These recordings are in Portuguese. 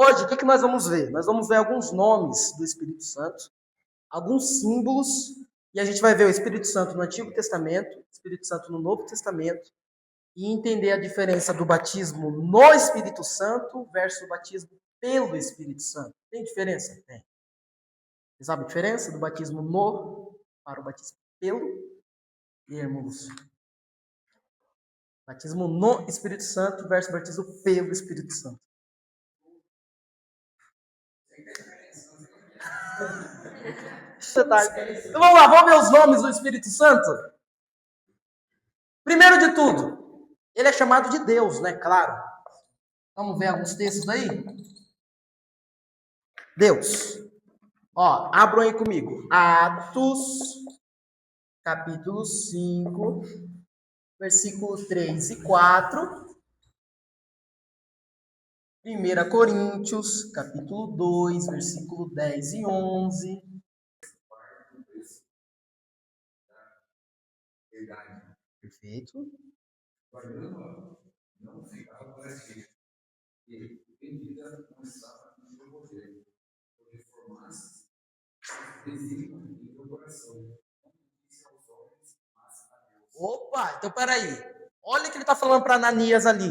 Hoje, o que nós vamos ver? Nós vamos ver alguns nomes do Espírito Santo, alguns símbolos, e a gente vai ver o Espírito Santo no Antigo Testamento, o Espírito Santo no Novo Testamento, e entender a diferença do batismo no Espírito Santo versus o batismo pelo Espírito Santo. Tem diferença? Tem. Você sabe a diferença do batismo no para o batismo pelo? Irmãos. Batismo no Espírito Santo versus batismo pelo Espírito Santo. Então vamos lá, vamos ver os nomes do Espírito Santo? Primeiro de tudo, ele é chamado de Deus, né? Claro. Vamos ver alguns textos aí? Deus. Ó, abram aí comigo. Atos, capítulo 5, versículo 3 e 4. 1 Coríntios, capítulo 2, versículo 10 e 11. Perfeito. Não ficava para si. E bendita não estava no meu poder, porque formasse desígnio em meu coração. Opa, então peraí. Olha o que ele está falando para Ananias ali.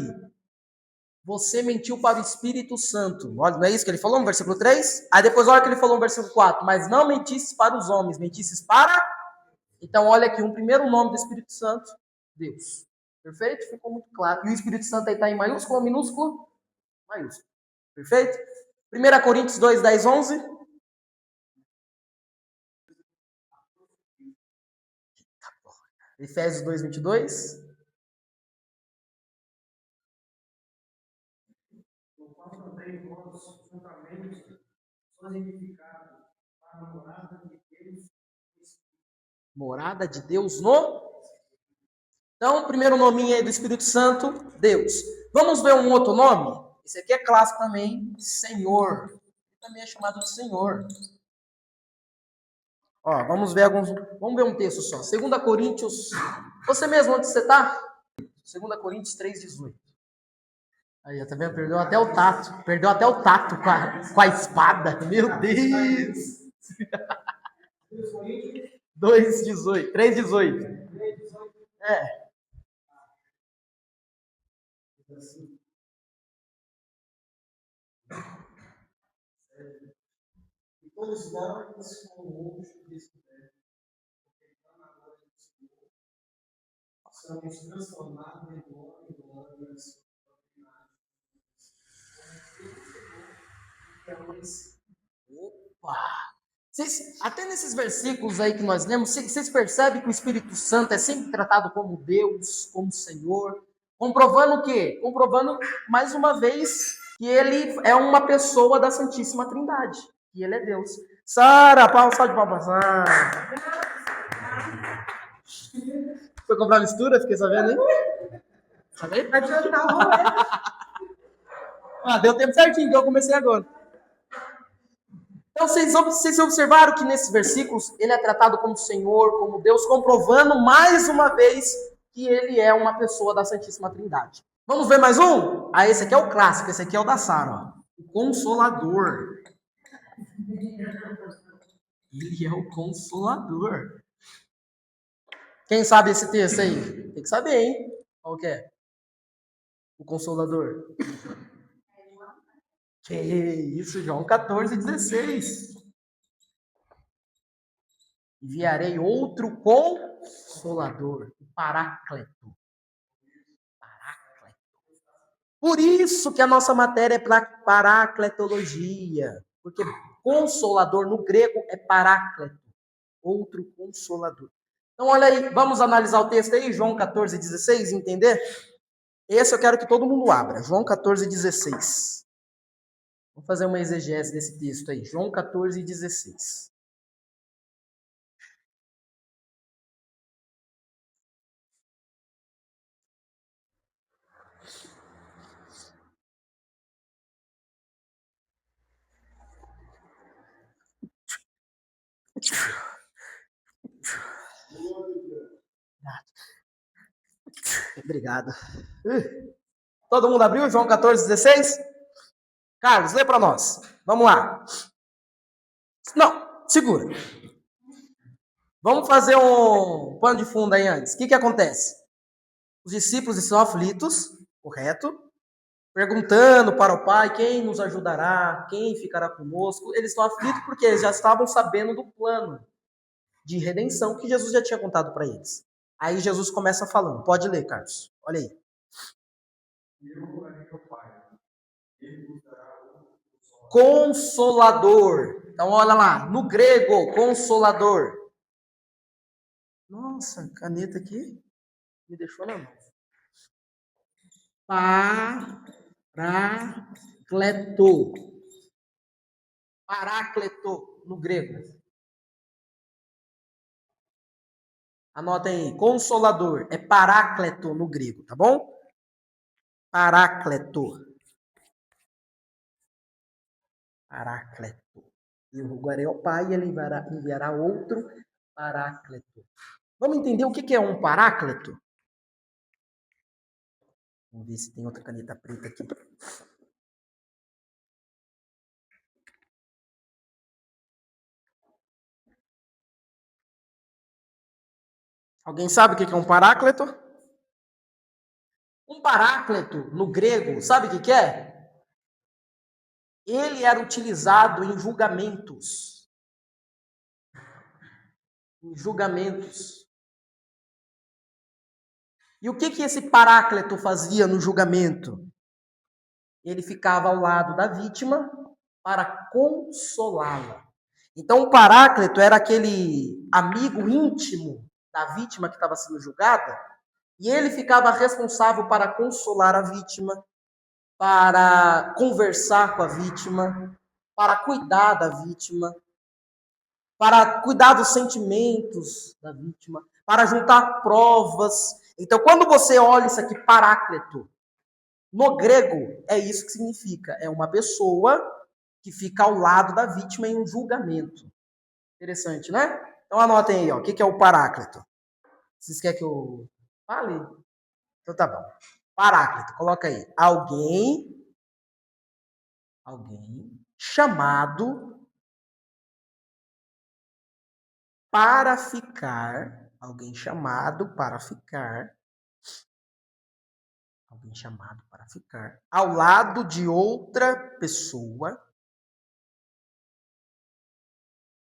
Você mentiu para o Espírito Santo. Olha, não é isso que ele falou no versículo 3? Aí depois olha o que ele falou no versículo 4. Mas não mentisses para os homens, mentisses para... Então olha aqui, um primeiro nome do Espírito Santo, Deus. Perfeito? Ficou muito claro. E o Espírito Santo aí está em maiúsculo ou minúsculo? Maiúsculo. Perfeito? 1 Coríntios 2, 10, 11. Efésios 2, 22. Morada de Deus no... Então, o primeiro nominho aí do Espírito Santo, Deus. Vamos ver um outro nome? Esse aqui é clássico também, Senhor. Ele também é chamado de Senhor. Ó, vamos ver um texto só. 2 Coríntios... Você mesmo, onde você está? 2 Coríntios 3, 18. Aí, tá vendo? Perdeu até o tato. Perdeu até o tato com a espada. Meu Deus! 2, 18. 3, 18. É. E todos nós, como outros, descobertos, porque na glória do Senhor, somos transformados em glória em glória na sua imagem. Opa! Até nesses versículos aí que nós lemos, vocês percebem que o Espírito Santo é sempre tratado como Deus, como Senhor, comprovando o quê? Comprovando, mais uma vez, que ele é uma pessoa da Santíssima Trindade, que ele é Deus. Sara, salve de palmas. Foi comprar mistura? Fiquei sabendo, hein? Sabe? Vai adiantar o rolê. Deu tempo certinho, que eu comecei agora. Então, vocês observaram que nesses versículos ele é tratado como Senhor, como Deus, comprovando mais uma vez que ele é uma pessoa da Santíssima Trindade. Vamos ver mais um? Esse aqui é o clássico, esse aqui é o da Sara. O Consolador. Ele é o Consolador. Quem sabe esse texto aí? Tem que saber, hein? Qual que é? O Consolador. Que isso, João 14, 16. Enviarei outro Consolador, o Paráclito. Por isso que a nossa matéria é paracletologia. Porque Consolador no grego é Paráclito. Outro Consolador. Então, olha aí, vamos analisar o texto aí, João 14, 16, entender? Esse eu quero que todo mundo abra. João 14, 16. Vamos fazer uma exegese desse texto aí. João 14, 16. Obrigado. Todo mundo abriu João 14, 16? Carlos, lê para nós. Vamos lá. Não, segura. Vamos fazer um pano de fundo aí antes. O que acontece? Os discípulos estão aflitos, correto? Perguntando para o Pai quem nos ajudará, quem ficará conosco. Eles estão aflitos porque eles já estavam sabendo do plano de redenção que Jesus já tinha contado para eles. Aí Jesus começa falando. Pode ler, Carlos. Olha aí. Consolador. Então, olha lá. No grego, consolador. Nossa, caneta aqui me deixou na mão. Parácleto. Parácleto, no grego. Anotem aí. Consolador. É parácleto no grego, tá bom? Parácleto. Parácleto. E o agora é o Pai, ele enviará outro parácleto. Vamos entender o que é um parácleto? Vamos ver se tem outra caneta preta aqui. Alguém sabe o que é um parácleto? Um parácleto, no grego, sabe o que é? Ele era utilizado em julgamentos. Em julgamentos. E o que esse parácleto fazia no julgamento? Ele ficava ao lado da vítima para consolá-la. Então, o parácleto era aquele amigo íntimo da vítima que estava sendo julgada, e ele ficava responsável para consolar a vítima, para conversar com a vítima, para cuidar da vítima, para cuidar dos sentimentos da vítima, para juntar provas. Então, quando você olha isso aqui, parácleto, no grego, é isso que significa. É uma pessoa que fica ao lado da vítima em um julgamento. Interessante, né? Então anotem aí, ó, o que é o paráclito. Vocês querem que eu fale? Então tá bom. Paráclito, coloca aí. Alguém chamado para ficar, alguém chamado para ficar ao lado de outra pessoa.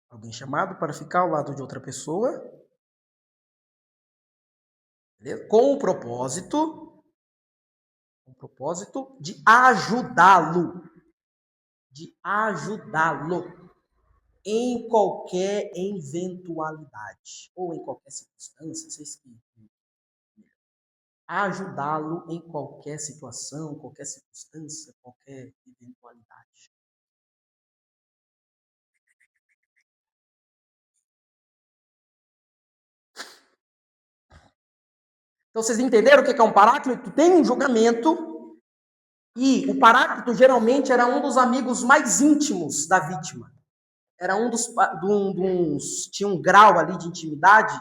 Alguém chamado para ficar ao lado de outra pessoa. Beleza? Com o propósito de ajudá-lo. Em qualquer eventualidade. Ou em qualquer circunstância. Vocês que ajudá-lo em qualquer situação, qualquer circunstância, qualquer eventualidade. Então, vocês entenderam o que é um paráclito? Tem um julgamento e o paráclito geralmente era um dos amigos mais íntimos da vítima. Era tinha um grau ali de intimidade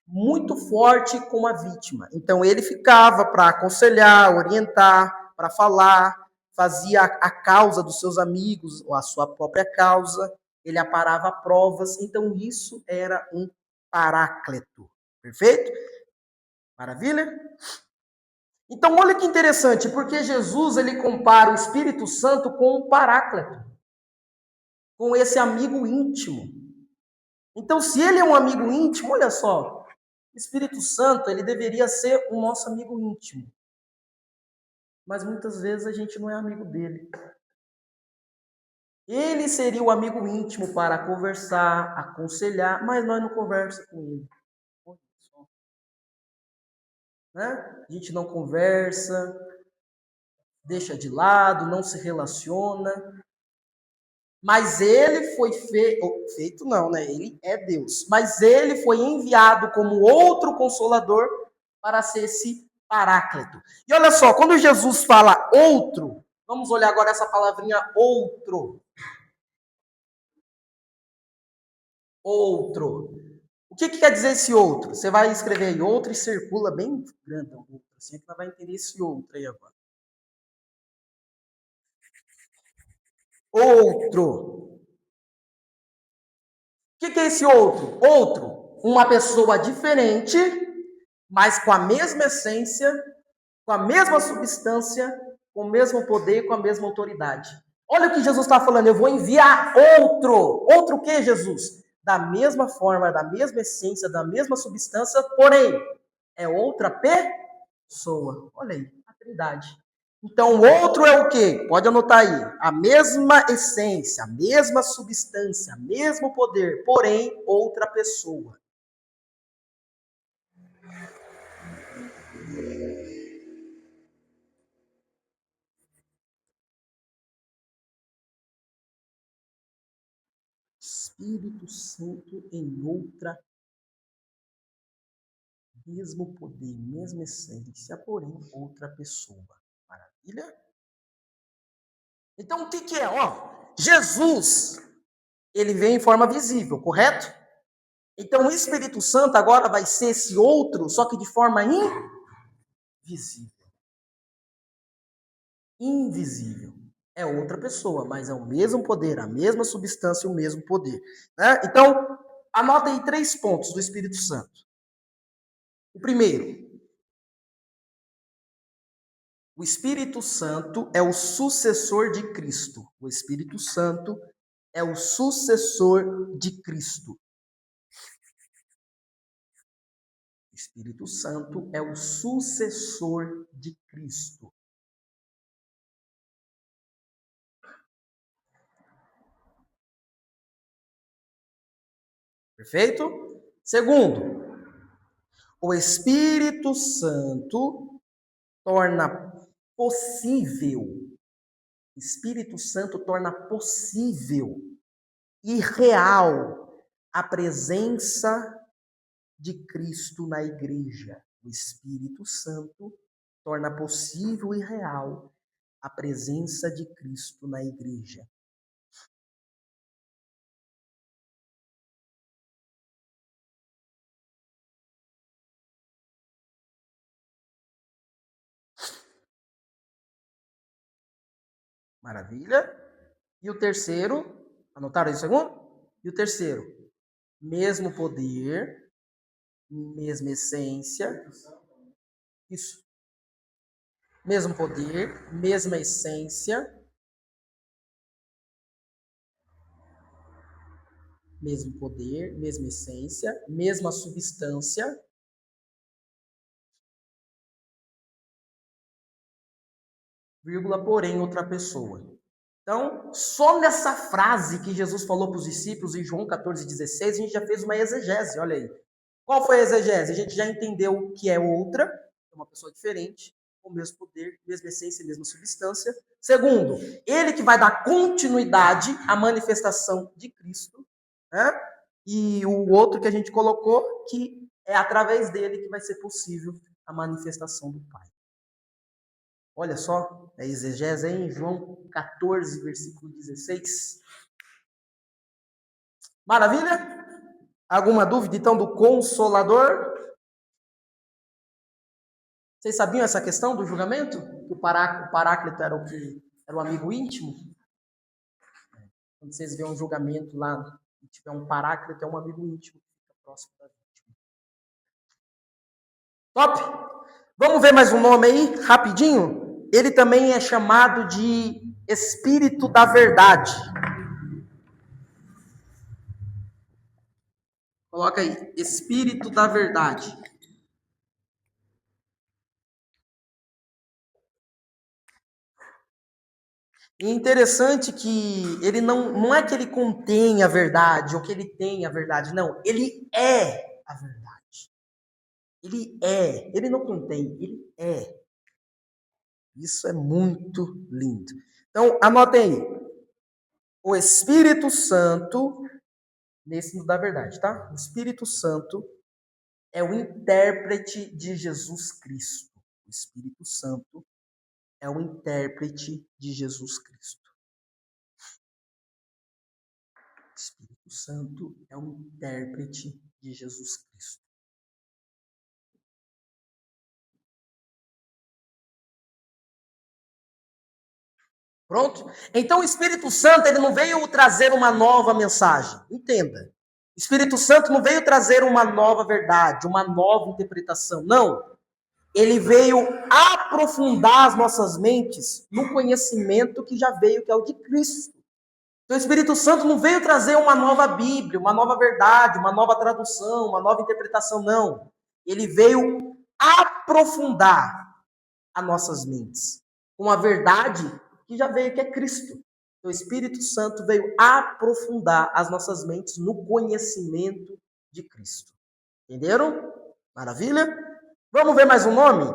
muito forte com a vítima. Então, ele ficava para aconselhar, orientar, para falar, fazia a causa dos seus amigos, ou a sua própria causa, ele aparava provas. Então, isso era um paráclito. Perfeito? Maravilha? Então, olha que interessante, porque Jesus ele compara o Espírito Santo com o paráclito, com esse amigo íntimo. Então, se ele é um amigo íntimo, olha só, o Espírito Santo ele deveria ser o nosso amigo íntimo. Mas muitas vezes a gente não é amigo dele. Ele seria o amigo íntimo para conversar, aconselhar, mas nós não conversamos com ele. Né? A gente não conversa, deixa de lado, não se relaciona. Mas ele foi feito não, né? Ele é Deus. Mas ele foi enviado como outro consolador para ser esse paráclito. E olha só, quando Jesus fala outro, vamos olhar agora essa palavrinha outro. Outro. O que quer dizer esse outro? Você vai escrever aí outro e circula bem grande, assim que você vai entender esse outro aí agora. outro. O que é esse outro? Outro, uma pessoa diferente, mas com a mesma essência, com a mesma substância, com o mesmo poder, com a mesma autoridade. Olha o que Jesus está falando, eu vou enviar outro. Outro o que, Jesus? Da mesma forma, da mesma essência, da mesma substância, porém, é outra pessoa. Olha aí, a Trindade. Então, o outro é o quê? Pode anotar aí. A mesma essência, a mesma substância, mesmo poder, porém, outra pessoa. Espírito Santo em outra, mesmo poder, mesma essência, porém outra pessoa. Maravilha? Então o que é? Ó, Jesus, ele vem em forma visível, correto? Então o Espírito Santo agora vai ser esse outro, só que de forma invisível. Invisível. É outra pessoa, mas é o mesmo poder, a mesma substância, o mesmo poder. Né? Então, anota aí 3 pontos do Espírito Santo. O primeiro, o Espírito Santo é o sucessor de Cristo. O Espírito Santo é o sucessor de Cristo. O Espírito Santo é o sucessor de Cristo. Perfeito? Segundo, o Espírito Santo torna possível. O Espírito Santo torna possível e real a presença de Cristo na igreja. O Espírito Santo torna possível e real a presença de Cristo na igreja. Maravilha? E o terceiro, anotaram aí o segundo? E o terceiro, mesmo poder, mesma essência, isso, mesmo poder, mesma essência, mesmo poder, mesma essência, mesma substância, vírgula, porém outra pessoa. Então, só nessa frase que Jesus falou para os discípulos em João 14,16, a gente já fez uma exegese, olha aí. Qual foi a exegese? A gente já entendeu que é outra, é uma pessoa diferente, com o mesmo poder, mesma essência, mesma substância. Segundo, ele que vai dar continuidade à manifestação de Cristo, né? E o outro que a gente colocou, que é através dele que vai ser possível a manifestação do Pai. Olha só, a exegese aí em João 14, versículo 16. Maravilha? Alguma dúvida, então, do Consolador? Vocês sabiam essa questão do julgamento? Que o Paráclito era era o amigo íntimo? Quando vocês veem um julgamento lá, e tiver um Paráclito, é um amigo íntimo que fica próximo da vítima. Top? Vamos ver mais um nome aí, rapidinho? Ele também é chamado de Espírito da Verdade. Coloca aí, Espírito da Verdade. E é interessante que ele não é que ele contém a verdade ou que ele tem a verdade, não. Ele é a verdade. Ele é. Ele não contém, ele é. Isso é muito lindo. Então, anotem aí. O Espírito Santo, nesse da verdade, tá? O Espírito Santo é o intérprete de Jesus Cristo. O Espírito Santo é o intérprete de Jesus Cristo. O Espírito Santo é o intérprete de Jesus Cristo. Pronto? Então o Espírito Santo, ele não veio trazer uma nova mensagem. Entenda. O Espírito Santo não veio trazer uma nova verdade, uma nova interpretação. Não. Ele veio aprofundar as nossas mentes no conhecimento que já veio, que é o de Cristo. Então o Espírito Santo não veio trazer uma nova Bíblia, uma nova verdade, uma nova tradução, uma nova interpretação, não. Ele veio aprofundar as nossas mentes com a verdade que já veio, que é Cristo. Então, o Espírito Santo veio aprofundar as nossas mentes no conhecimento de Cristo. Entenderam? Maravilha? Vamos ver mais um nome?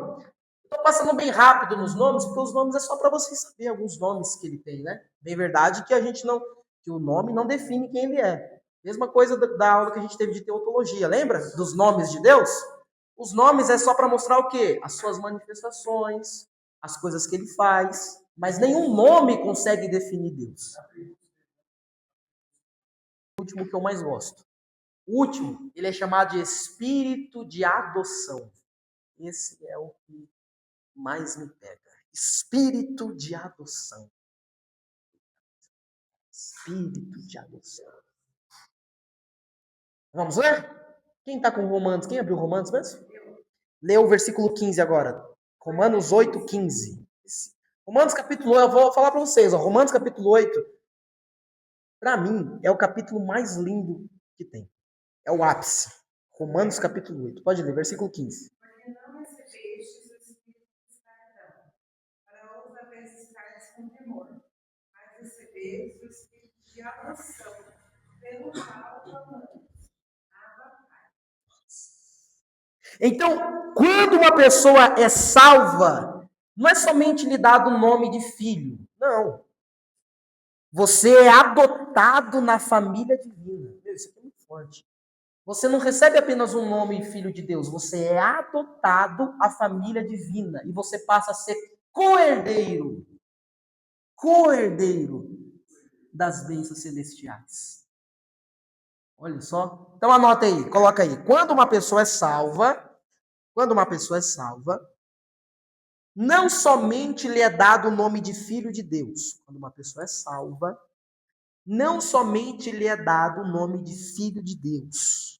Estou passando bem rápido nos nomes, porque os nomes é só para vocês saberem alguns nomes que ele tem, né? Bem verdade que a gente não, que o nome não define quem ele é. Mesma coisa da aula que a gente teve de teologia, lembra? Dos nomes de Deus? Os nomes é só para mostrar o quê? As suas manifestações, as coisas que ele faz, mas nenhum nome consegue definir Deus. O último que eu mais gosto. O último, ele é chamado de espírito de adoção. Esse é o que mais me pega. Espírito de adoção. Espírito de adoção. Vamos ler? Quem está com Romanos? Quem abriu Romanos mesmo? Lê o versículo 15 agora. Romanos 8, 15. Romanos capítulo 8, eu vou falar para vocês. Ó, Romanos capítulo 8, para mim, é o capítulo mais lindo que tem. É o ápice. Romanos capítulo 8. Pode ler, versículo 15. Porque não recebestes o espírito de escravidão, para outra vez estardes com temor, mas recebestes o espírito de adoção, pelo qual clamamos. Então, quando uma pessoa é salva, não é somente lhe dado o nome de filho. Não. Você é adotado na família divina. Meu, isso aqui é muito forte. Você não recebe apenas um nome filho de Deus, você é adotado à família divina e você passa a ser co-herdeiro das bênçãos celestiais. Olha só. Então anota aí, coloca aí. Quando uma pessoa é salva, não somente lhe é dado o nome de filho de Deus. Quando uma pessoa é salva, não somente lhe é dado o nome de filho de Deus.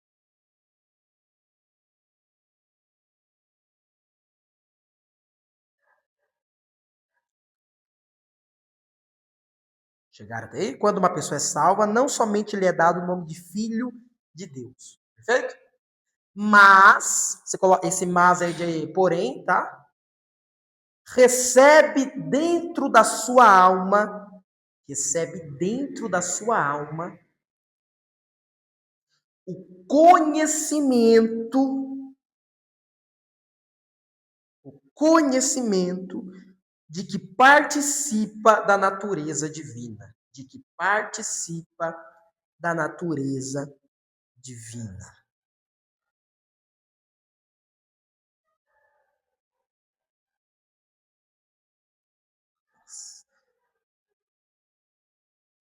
Chegaram até aí? Quando uma pessoa é salva, não somente lhe é dado o nome de filho de Deus. Perfeito? Mas, você coloca esse mas aí de porém, tá? Recebe dentro da sua alma o conhecimento de que participa da natureza divina.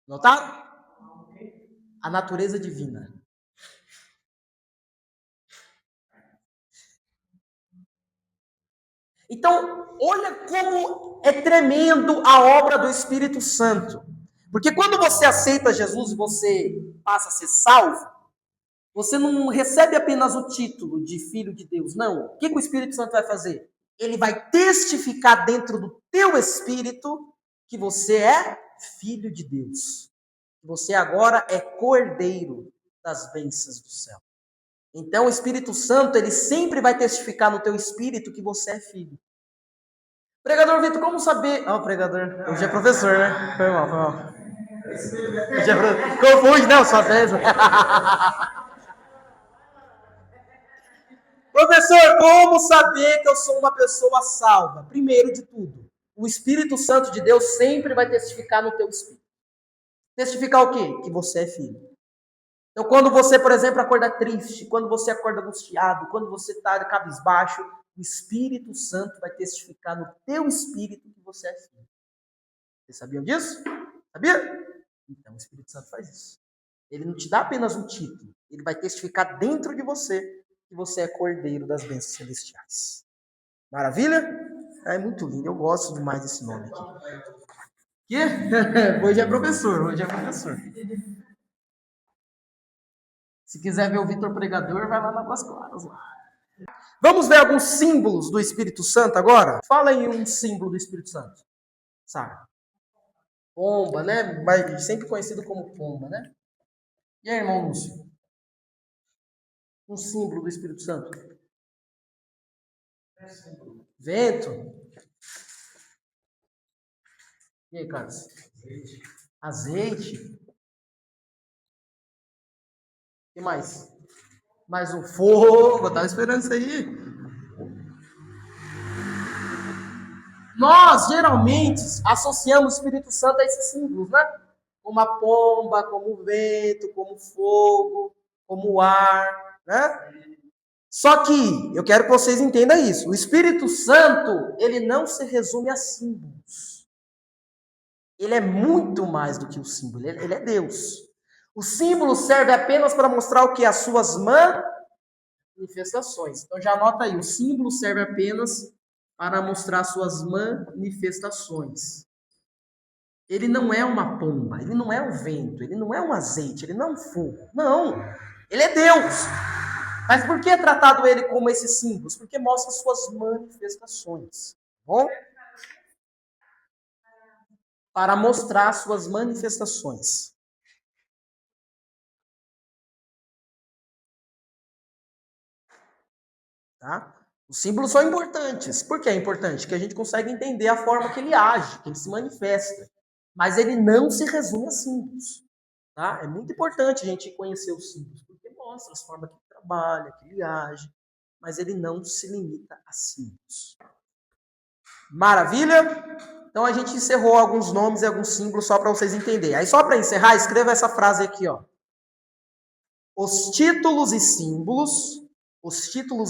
Notaram? A natureza divina. Então, olha como é tremendo a obra do Espírito Santo. Porque quando você aceita Jesus e você passa a ser salvo, você não recebe apenas o título de filho de Deus. Não. O que o Espírito Santo vai fazer? Ele vai testificar dentro do teu espírito que você é filho de Deus. Você agora é co-herdeiro das bênçãos do céu. Então o Espírito Santo, ele sempre vai testificar no teu espírito que você é filho. Pregador Vitor, como saber... pregador, hoje é professor, né? Foi mal. Hoje é confunde, né, sua vez. Professor, como saber que eu sou uma pessoa salva? Primeiro de tudo, o Espírito Santo de Deus sempre vai testificar no teu espírito. Testificar o quê? Que você é filho. Então, quando você, por exemplo, acorda triste, quando você acorda angustiado, quando você está cabisbaixo, o Espírito Santo vai testificar no teu espírito que você é filho. Vocês sabiam disso? Sabia? Então, o Espírito Santo faz isso. Ele não te dá apenas um título, ele vai testificar dentro de você que você é cordeiro das bênçãos celestiais. Maravilha? É muito lindo, eu gosto demais desse nome aqui. Que? Hoje é professor, hoje é professor. Se quiser ver o Vitor Pregador, vai lá na Águas Claras. Vamos ver alguns símbolos do Espírito Santo agora? Fala aí um símbolo do Espírito Santo. Sabe? Pomba, né? Mas sempre conhecido como pomba, né? E aí, irmão Lúcio? Um símbolo do Espírito Santo. Vento. E aí, Carlos? Azeite. O que mais? Mais um fogo. Eu tava esperando isso aí. Nós, geralmente, associamos o Espírito Santo a esses símbolos, né? Como a pomba, como o vento, como o fogo, como o ar, né? Só que eu quero que vocês entendam isso. O Espírito Santo, ele não se resume a símbolos. Ele é muito mais do que o símbolo. Ele é Deus. O símbolo serve apenas para mostrar o que? As suas manifestações. Então já anota aí. O símbolo serve apenas para mostrar suas manifestações. Ele não é uma pomba, ele não é um vento, ele não é um azeite, ele não é um fogo. Não, ele é Deus. Mas por que é tratado ele como esses símbolos? Porque mostra suas manifestações. Bom? Para mostrar suas manifestações. Tá? Os símbolos são importantes. Por que é importante? Porque a gente consegue entender a forma que ele age, que ele se manifesta. Mas ele não se resume a símbolos. Tá? É muito importante a gente conhecer os símbolos, porque mostra as formas que ele trabalha, que ele age. Mas ele não se limita a símbolos. Maravilha? Então a gente encerrou alguns nomes e alguns símbolos só para vocês entenderem. Aí só para encerrar, escreva essa frase aqui, ó. Os títulos e símbolos do Espírito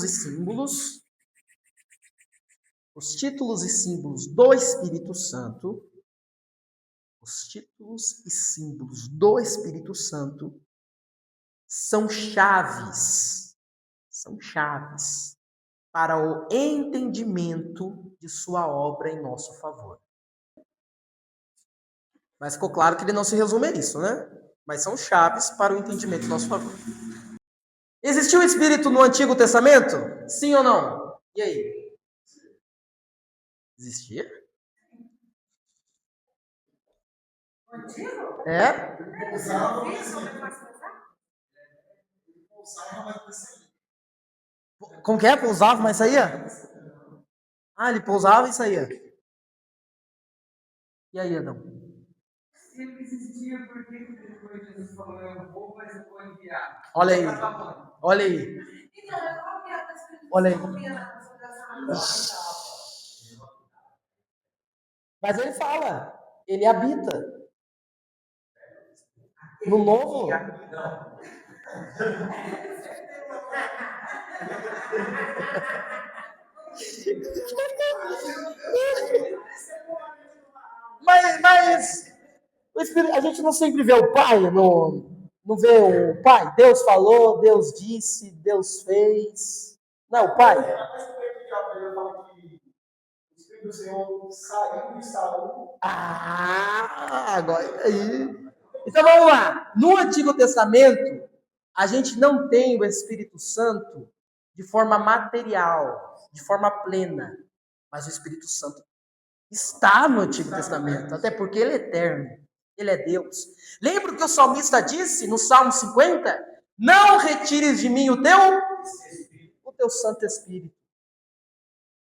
Santo, são chaves para o entendimento de sua obra em nosso favor. Mas ficou claro que ele não se resume a isso, né? Mas são chaves para o entendimento em nosso favor. Existiu o Espírito no Antigo Testamento? Sim ou não? E aí? Existia? Antigo? É? Como que é? Pousava, mas saía? Ah, ele pousava e saía. E aí, Adão? Sempre existia, porque depois Jesus falou, eu vou, mas eu vou enviar. Olha aí. Olha aí. Então, eu vou enviar para as Olha aí. pessoas. Mas ele fala, ele habita. No novo. Mas o Espírito, a gente não sempre vê o Pai, não vê o Pai. Deus falou, Deus disse, Deus fez. Não é o Pai? O Senhor saiu de Saul. Ah, agora aí. Então vamos lá. No Antigo Testamento, a gente não tem o Espírito Santo de forma material, de forma plena. Mas o Espírito Santo está no Antigo Testamento, até porque ele é eterno. Ele é Deus. Lembra o que o salmista disse no Salmo 50? Não retires de mim o teu Santo Espírito.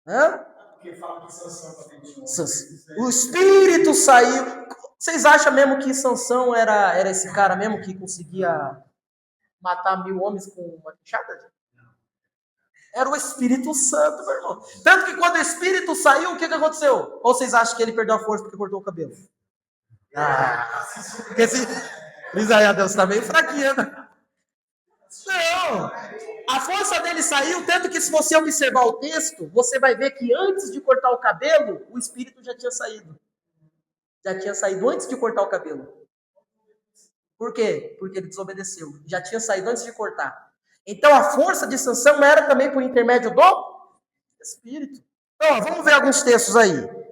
Hã? Porque fala que o Espírito saiu. Vocês acham mesmo que Sansão era esse cara mesmo que conseguia matar 1000 homens com uma queixada? Era o Espírito Santo, meu irmão. Tanto que quando o Espírito saiu, o que aconteceu? Ou vocês acham que ele perdeu a força porque cortou o cabelo? Porque esse Isaías, Deus está meio fraquinho, né? Não! A força dele saiu, tanto que se você observar o texto, você vai ver que antes de cortar o cabelo, o Espírito já tinha saído. Já tinha saído antes de cortar o cabelo. Por quê? Porque ele desobedeceu. Já tinha saído antes de cortar. Então a força de Sansão era também por intermédio do Espírito. Então, vamos ver alguns textos aí.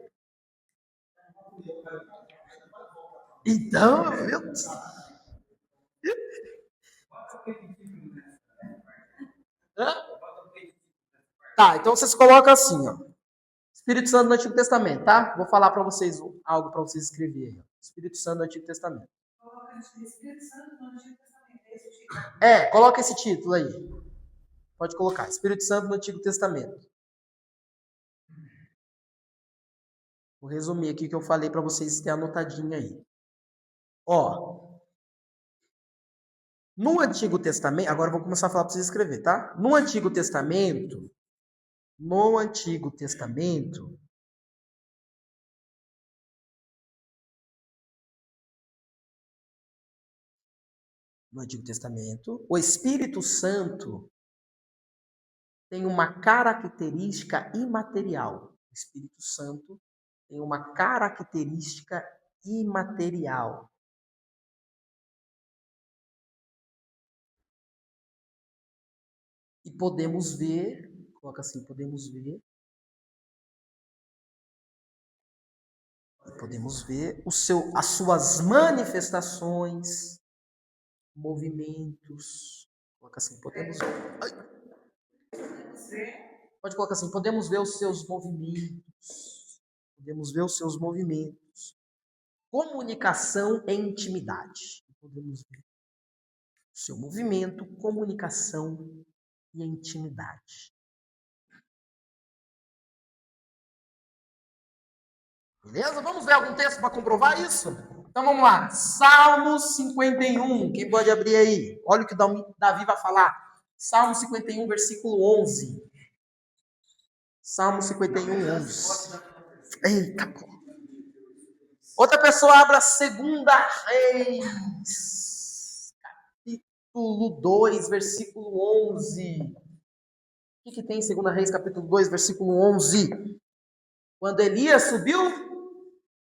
Então, meu Deus. Hã? Tá, então vocês colocam assim, ó. Espírito Santo no Antigo Testamento, tá? Vou falar para vocês algo para vocês escreverem. Espírito Santo no Antigo Testamento. Espírito Santo no Antigo Testamento. Esse tipo. Coloca esse título aí. Pode colocar. Espírito Santo no Antigo Testamento. Vou resumir aqui o que eu falei para vocês terem anotadinho aí. Ó, no Antigo Testamento, agora eu vou começar a falar para vocês escrever, tá? No Antigo Testamento, no Antigo Testamento, o Espírito Santo tem uma característica imaterial. O Espírito Santo tem uma característica imaterial. E podemos ver, coloca assim, podemos ver as suas manifestações, movimentos. Coloca assim, podemos ver. Pode colocar assim, podemos ver os seus movimentos. Podemos ver os seus movimentos. Comunicação e intimidade. Podemos ver o seu movimento, comunicação e intimidade. Beleza? Vamos ver algum texto para comprovar isso? Então vamos lá. Salmos 51. Quem pode abrir aí? Olha o que Davi vai falar. Salmo 51, versículo 11. Salmo 51, 11. Eita, pô. Outra pessoa abra 2 Reis, capítulo 2, versículo 11. O que tem em 2 Reis, capítulo 2, versículo 11? Quando Elias subiu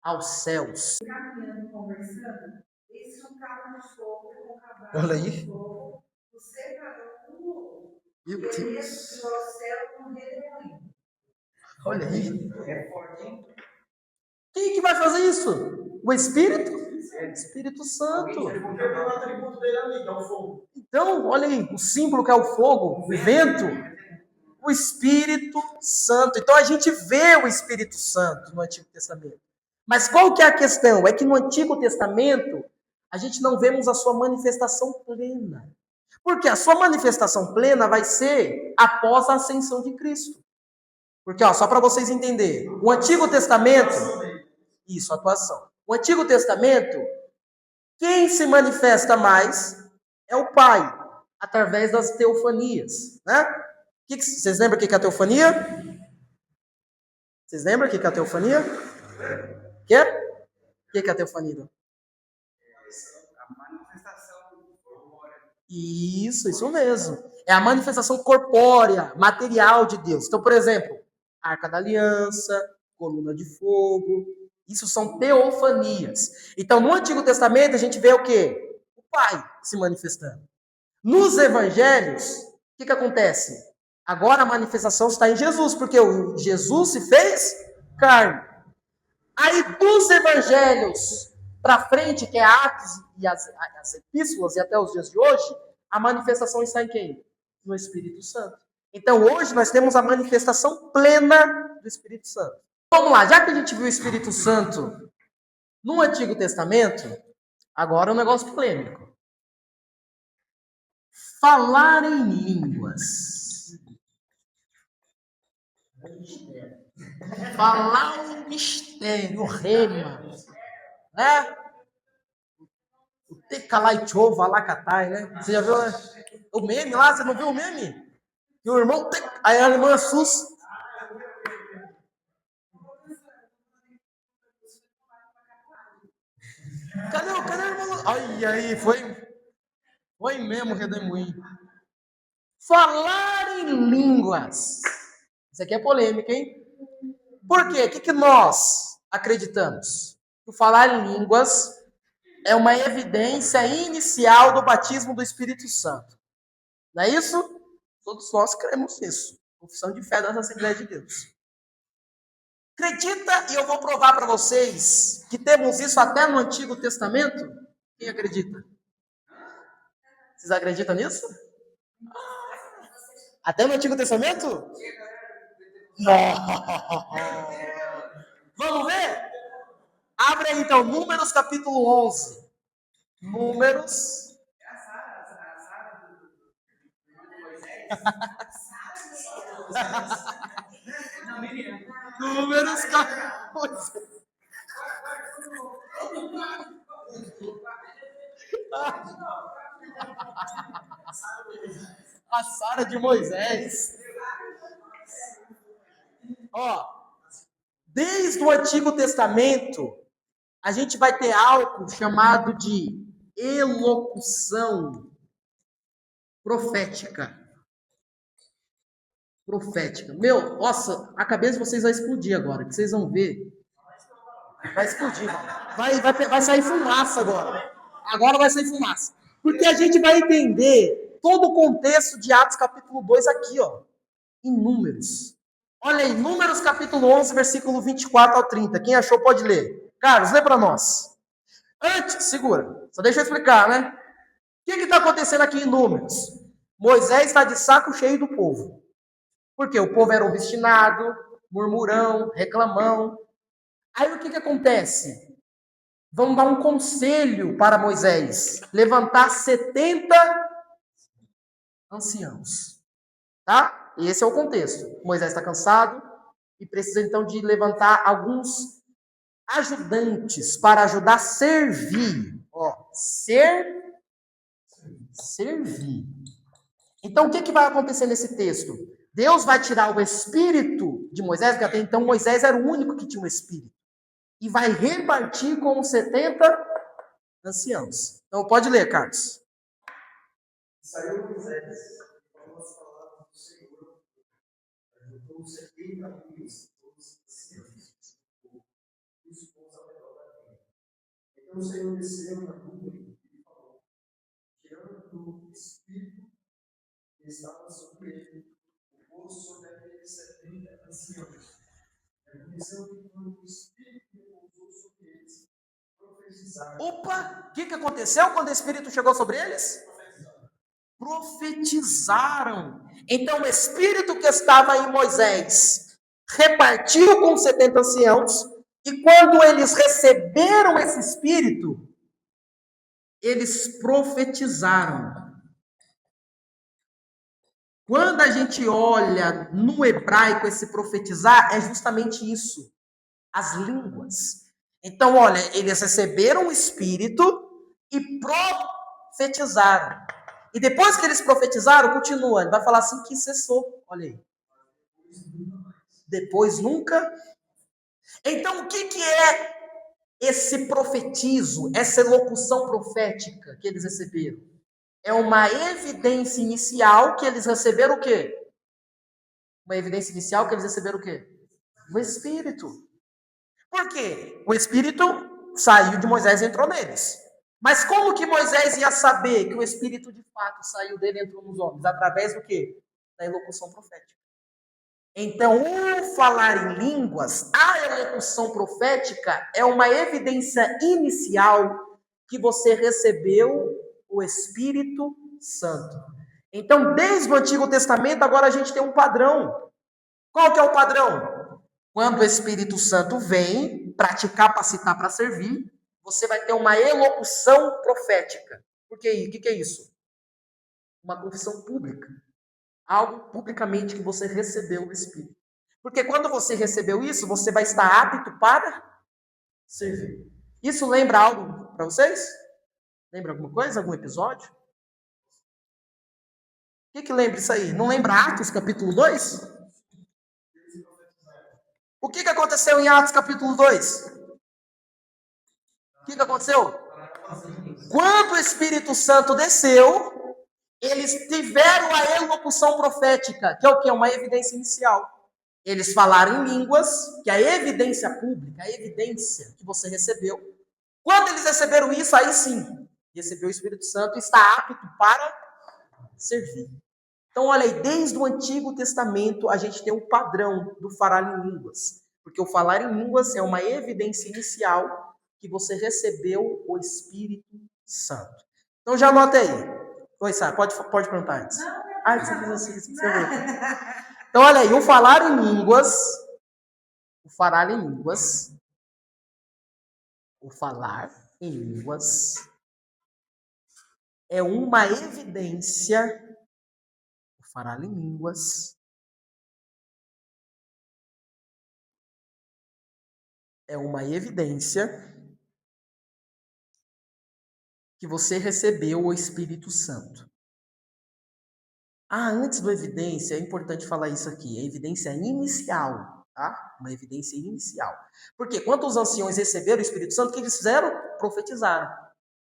aos céus. Caminhando, conversando, eis um carro de fogo com um cavalo. Olha aí. O separou do outro. Meu Elias Deus. subiu ao céu com um redemoinho. Olha aí. É forte, hein? Quem que vai fazer isso? O Espírito? Espírito Santo. Então, olha aí, o símbolo que é o fogo, o vento, o Espírito Santo. Então a gente vê o Espírito Santo no Antigo Testamento. Mas qual que é a questão? É que no Antigo Testamento a gente não vemos a sua manifestação plena. Porque a sua manifestação plena vai ser após a ascensão de Cristo. Porque, ó, só para vocês entenderem, o Antigo Testamento... Isso, atuação. O Antigo Testamento, quem se manifesta mais é o Pai, através das teofanias, né? Vocês lembram o que é a teofania? Vocês lembram o que é a teofania? O que é a teofania? A manifestação corpórea. Isso mesmo. É a manifestação corpórea, material de Deus. Então, por exemplo, Arca da Aliança, coluna de fogo, isso são teofanias. Então, no Antigo Testamento, a gente vê o quê? O Pai se manifestando. Nos Evangelhos, o que acontece? Agora a manifestação está em Jesus, porque o Jesus se fez carne. Aí, dos Evangelhos para frente, que é Atos e as epístolas e até os dias de hoje, a manifestação está em quem? No Espírito Santo. Então, hoje nós temos a manifestação plena do Espírito Santo. Vamos lá, já que a gente viu o Espírito Santo no Antigo Testamento, agora um negócio polêmico. Falar em línguas. Falar o mistério, o rema, né? O Tecalaichova Lacatai, né? Você já viu, né? O meme lá? Você não viu o meme? E o irmão, aí a irmã assusta. Cadê o irmão? Ai, aí, foi mesmo, redemoinho. Falar em línguas. Isso aqui é polêmica, hein? Por quê? O que nós acreditamos? Que o falar em línguas é uma evidência inicial do batismo do Espírito Santo. Não é isso? Todos nós cremos nisso. Confissão de fé da Assembleia de Deus. Acredita, e eu vou provar para vocês, que temos isso até no Antigo Testamento? Quem acredita? Vocês acreditam nisso? Até no Antigo Testamento? Não. Vamos ver? Abre aí então, Números capítulo 11. Números. Números capítulo. A Sara de Moisés. Ó, desde o Antigo Testamento, a gente vai ter algo chamado de elocução profética. Profética. Meu, nossa, a cabeça de vocês vai explodir agora, que vocês vão ver. Vai explodir, vai sair fumaça agora. Agora vai sair fumaça. Porque a gente vai entender todo o contexto de Atos capítulo 2 aqui, ó, em Números. Olha aí, Números capítulo 11, versículo 24 ao 30. Quem achou pode ler. Carlos, lê para nós. Antes, segura, só deixa eu explicar, né? O que está acontecendo aqui em Números? Moisés está de saco cheio do povo. Porque o povo era obstinado, murmurão, reclamão. Aí o que acontece? Vão dar um conselho para Moisés. Levantar 70 anciãos. Tá? E esse é o contexto. Moisés está cansado e precisa então de levantar alguns ajudantes para ajudar a servir. Ó, servir. Então, o que vai acontecer nesse texto? Deus vai tirar o espírito de Moisés, porque até então Moisés era o único que tinha um espírito, e vai repartir com os 70 anciãos. Então, pode ler, Carlos. Saiu Moisés, falou as palavras do Senhor, ajudou os 70 homens, todos os anciãos, e os povos ao redor da terra. Então o Senhor desceu na nuvem e falou, tirando do espírito que estava sobre ele, o povo sobre aqueles 70 anciãos. A visão que quando o espírito repousou sobre eles, profetizaram. Opa! O que aconteceu quando o espírito chegou sobre eles? Profetizaram. Então o espírito que estava em Moisés repartiu com os 70 anciãos, e quando eles receberam esse espírito, eles profetizaram. Quando a gente olha no hebraico esse profetizar, é justamente isso, as línguas. Então, olha, eles receberam o espírito e profetizaram. E depois que eles profetizaram, continua, ele vai falar assim que cessou. Olha aí. Depois nunca. Então, o que é esse profetizo, essa elocução profética que eles receberam? É uma evidência inicial que eles receberam o quê? Uma evidência inicial que eles receberam o quê? O Espírito. Por quê? O Espírito saiu de Moisés e entrou neles. Mas como que Moisés ia saber que o Espírito de fato saiu dele e entrou nos homens? Através do quê? Da elocução profética. Então, o falar em línguas, a elocução profética é uma evidência inicial que você recebeu o Espírito Santo. Então, desde o Antigo Testamento, agora a gente tem um padrão. Qual que é o padrão? Quando o Espírito Santo vem para te capacitar para servir, você vai ter uma elocução profética. Por quê? O que é isso? Uma confissão pública. Algo publicamente que você recebeu o Espírito. Porque quando você recebeu isso, você vai estar apto para servir. Isso lembra algo para vocês? Lembra alguma coisa? Algum episódio? O que lembra isso aí? Não lembra Atos capítulo 2? O que aconteceu em Atos capítulo 2? O que aconteceu? Quando o Espírito Santo desceu, eles tiveram a elocução profética, que é o quê? Uma evidência inicial. Eles falaram em línguas, que é a evidência pública, a evidência que você recebeu. Quando eles receberam isso, aí sim, recebeu o Espírito Santo e está apto para servir. Então, olha aí, desde o Antigo Testamento, a gente tem um padrão do falar em línguas. Porque o falar em línguas é uma evidência inicial que você recebeu o Espírito Santo. Então já anota aí. Oi, Sara, pode perguntar antes. Ah, você fez assim, você viu. Então olha aí, o falar em línguas, o falar em línguas é uma evidência, o falar em línguas é uma evidência que você recebeu o Espírito Santo. Antes da evidência, é importante falar isso aqui, é evidência inicial, tá? Uma evidência inicial. Porque quando os anciões receberam o Espírito Santo, o que eles fizeram? Profetizaram.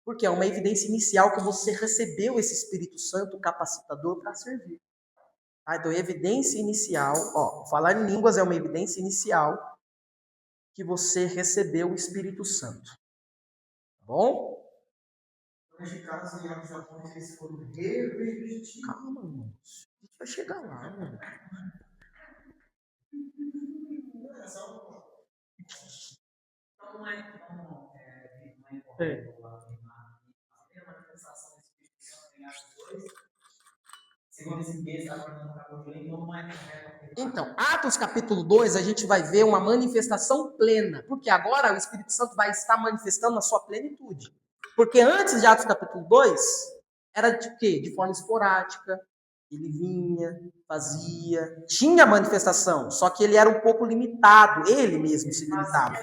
Porque é uma evidência inicial que você recebeu esse Espírito Santo capacitador para servir. Então, evidência inicial, falar em línguas é uma evidência inicial que você recebeu o Espírito Santo. Tá bom? Neste caso, em Atos Apóstolos, eles foram revestidos. Calma, irmãos. A gente vai chegar lá, mano. Então, não é correto lá a primeira manifestação do Espírito Santo em Atos 2, segundo esse texto, está falando para o então não é correto. Então, Atos capítulo 2, a gente vai ver uma manifestação plena, porque agora o Espírito Santo vai estar manifestando na sua plenitude. Porque antes de Atos capítulo 2, era de quê? De forma esporádica, ele vinha, fazia, tinha manifestação, só que ele era um pouco limitado, ele mesmo se limitava.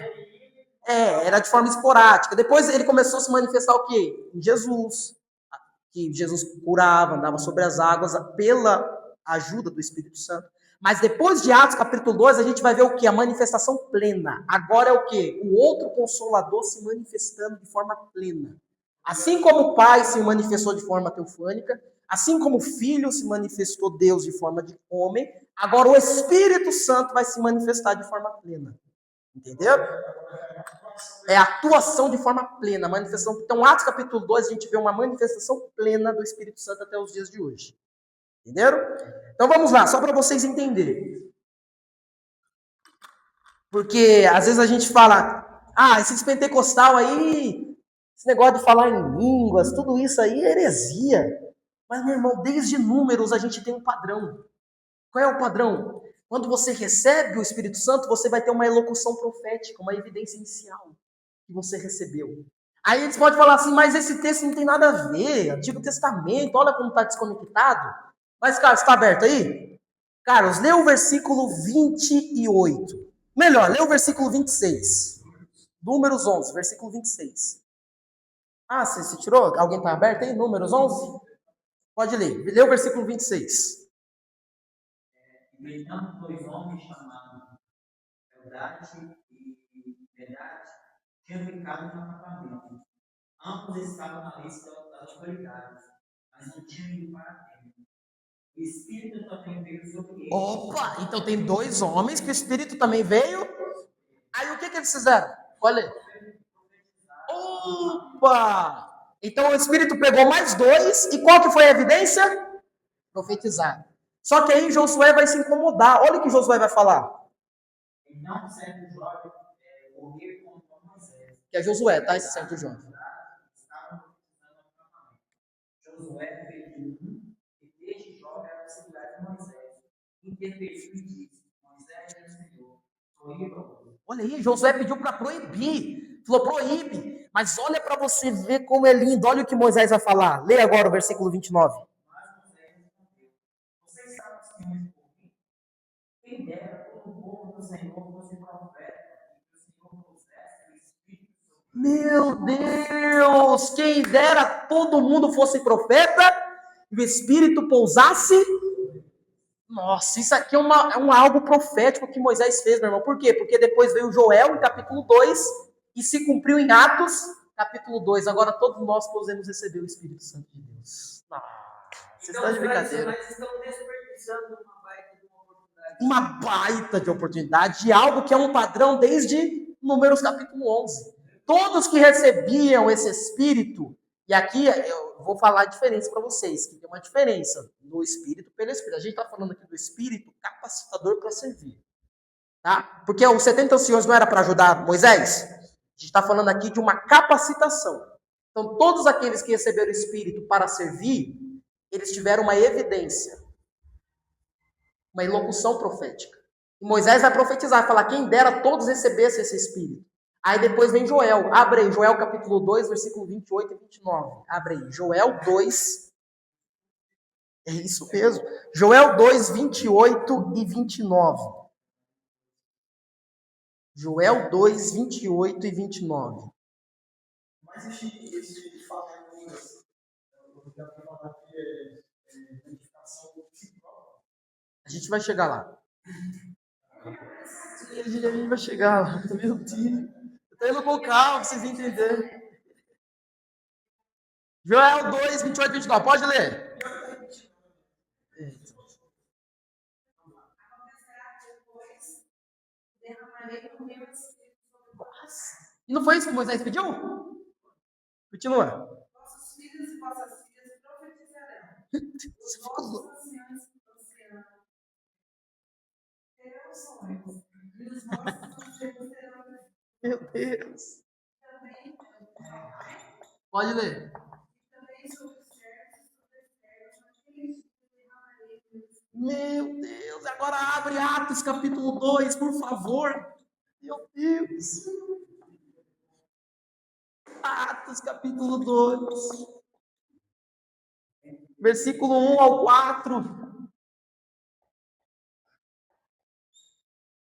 Era de forma esporádica. Depois ele começou a se manifestar o quê? Em Jesus, que Jesus curava, andava sobre as águas pela ajuda do Espírito Santo. Mas depois de Atos capítulo 2, a gente vai ver o quê? A manifestação plena. Agora é o quê? O outro Consolador se manifestando de forma plena. Assim como o Pai se manifestou de forma teofânica, assim como o Filho se manifestou Deus de forma de homem, agora o Espírito Santo vai se manifestar de forma plena. Entendeu? É a atuação de forma plena, a manifestação. Então, Atos capítulo 2, a gente vê uma manifestação plena do Espírito Santo até os dias de hoje. Entenderam? Então vamos lá, só para vocês entenderem. Porque às vezes a gente fala, esses pentecostal aí, esse negócio de falar em línguas, tudo isso aí é heresia. Mas, meu irmão, desde Números a gente tem um padrão. Qual é o padrão? Quando você recebe o Espírito Santo, você vai ter uma elocução profética, uma evidência inicial que você recebeu. Aí eles podem falar assim, mas esse texto não tem nada a ver, Antigo Testamento, olha como está desconectado. Mas, Carlos, está aberto aí? Carlos, lê o versículo 28. Melhor, lê o versículo 26. Números 11, versículo 26. Você tirou? Alguém está aberto aí? Números 11? Pode ler. Lê o versículo 26. Então, dois homens chamados Eldade e Medade tinham ficado no acampamento. Ambos estavam na lista das autoridades, mas não tinham ido para a terra. O Espírito também veio sobre eles. Opa! Então tem dois homens que o Espírito também veio. Aí o que eles fizeram? Olha. Opa! Então o Espírito pegou mais dois. E qual que foi a evidência? Profetizar. Só que aí Josué vai se incomodar. Olha o que Josué vai falar. Não serve o jovem morrer contra Moisés. Que é Josué, tá? Esse certo jovem. Josué fez e desde jovem era auxiliar de Moisés. Interferiu e disse: Moisés é o Senhor. Olha aí, Josué pediu para proibir. Falou, proíbe. Mas olha para você ver como é lindo. Olha o que Moisés vai falar. Lê agora o versículo 29. Mas Moisés respondeu: Vocês estavam ciúmes por mim? Quem dera todo o povo do Senhor fosse profeta, e que o Senhor pusesse o Espírito sobre Meu Deus! Quem dera todo mundo fosse profeta e o Espírito pousasse. Nossa, isso aqui é algo profético que Moisés fez, meu irmão. Por quê? Porque depois veio Joel, em capítulo 2, e se cumpriu em Atos, capítulo 2. Agora todos nós podemos receber o Espírito Santo de Deus. Vocês estão de brincadeira. Mas estão desperdiçando uma baita de uma oportunidade. Uma baita de oportunidade de algo que é um padrão desde Números capítulo 11. Todos que recebiam esse Espírito, e aqui eu vou falar a diferença para vocês, que tem uma diferença do Espírito pelo Espírito. A gente está falando aqui do Espírito capacitador para servir. Tá? Porque os 70 anciões não era para ajudar Moisés? A gente está falando aqui de uma capacitação. Então, todos aqueles que receberam o Espírito para servir, eles tiveram uma evidência, uma elocução profética. E Moisés vai profetizar, falar, quem dera todos recebessem esse Espírito. Aí depois vem Joel. Abre aí, Joel capítulo 2, versículo 28 e 29. Abre aí, Joel 2. É isso mesmo. Joel 2, 28 e 29. Joel 2, 28 e 29. Mas esse falar em línguas, eu já vou falar que é edificação principal. A gente vai chegar lá. A gente vai chegar lá. Meu Deus. Eu tô indo com calma pra vocês entenderem. Joel 2, 28 e 29. Pode ler. Acontecerá depois, derramarei o meu espírito sobre vós. E não foi isso que Moisés pediu? Continua. Vossos filhos e vossas filhas profetizarão. Os vossos anciãos pronunciarão. Terão sonhos. E os vossos anciãos terão Meu Deus. também. Pode ler. Também sobre os servos e sobre as servas, naqueles dias derramarei o meu espírito. Meu Deus. Agora abre Atos capítulo 2, por favor. Meu Deus. Atos capítulo 2. Versículo 1 ao 4.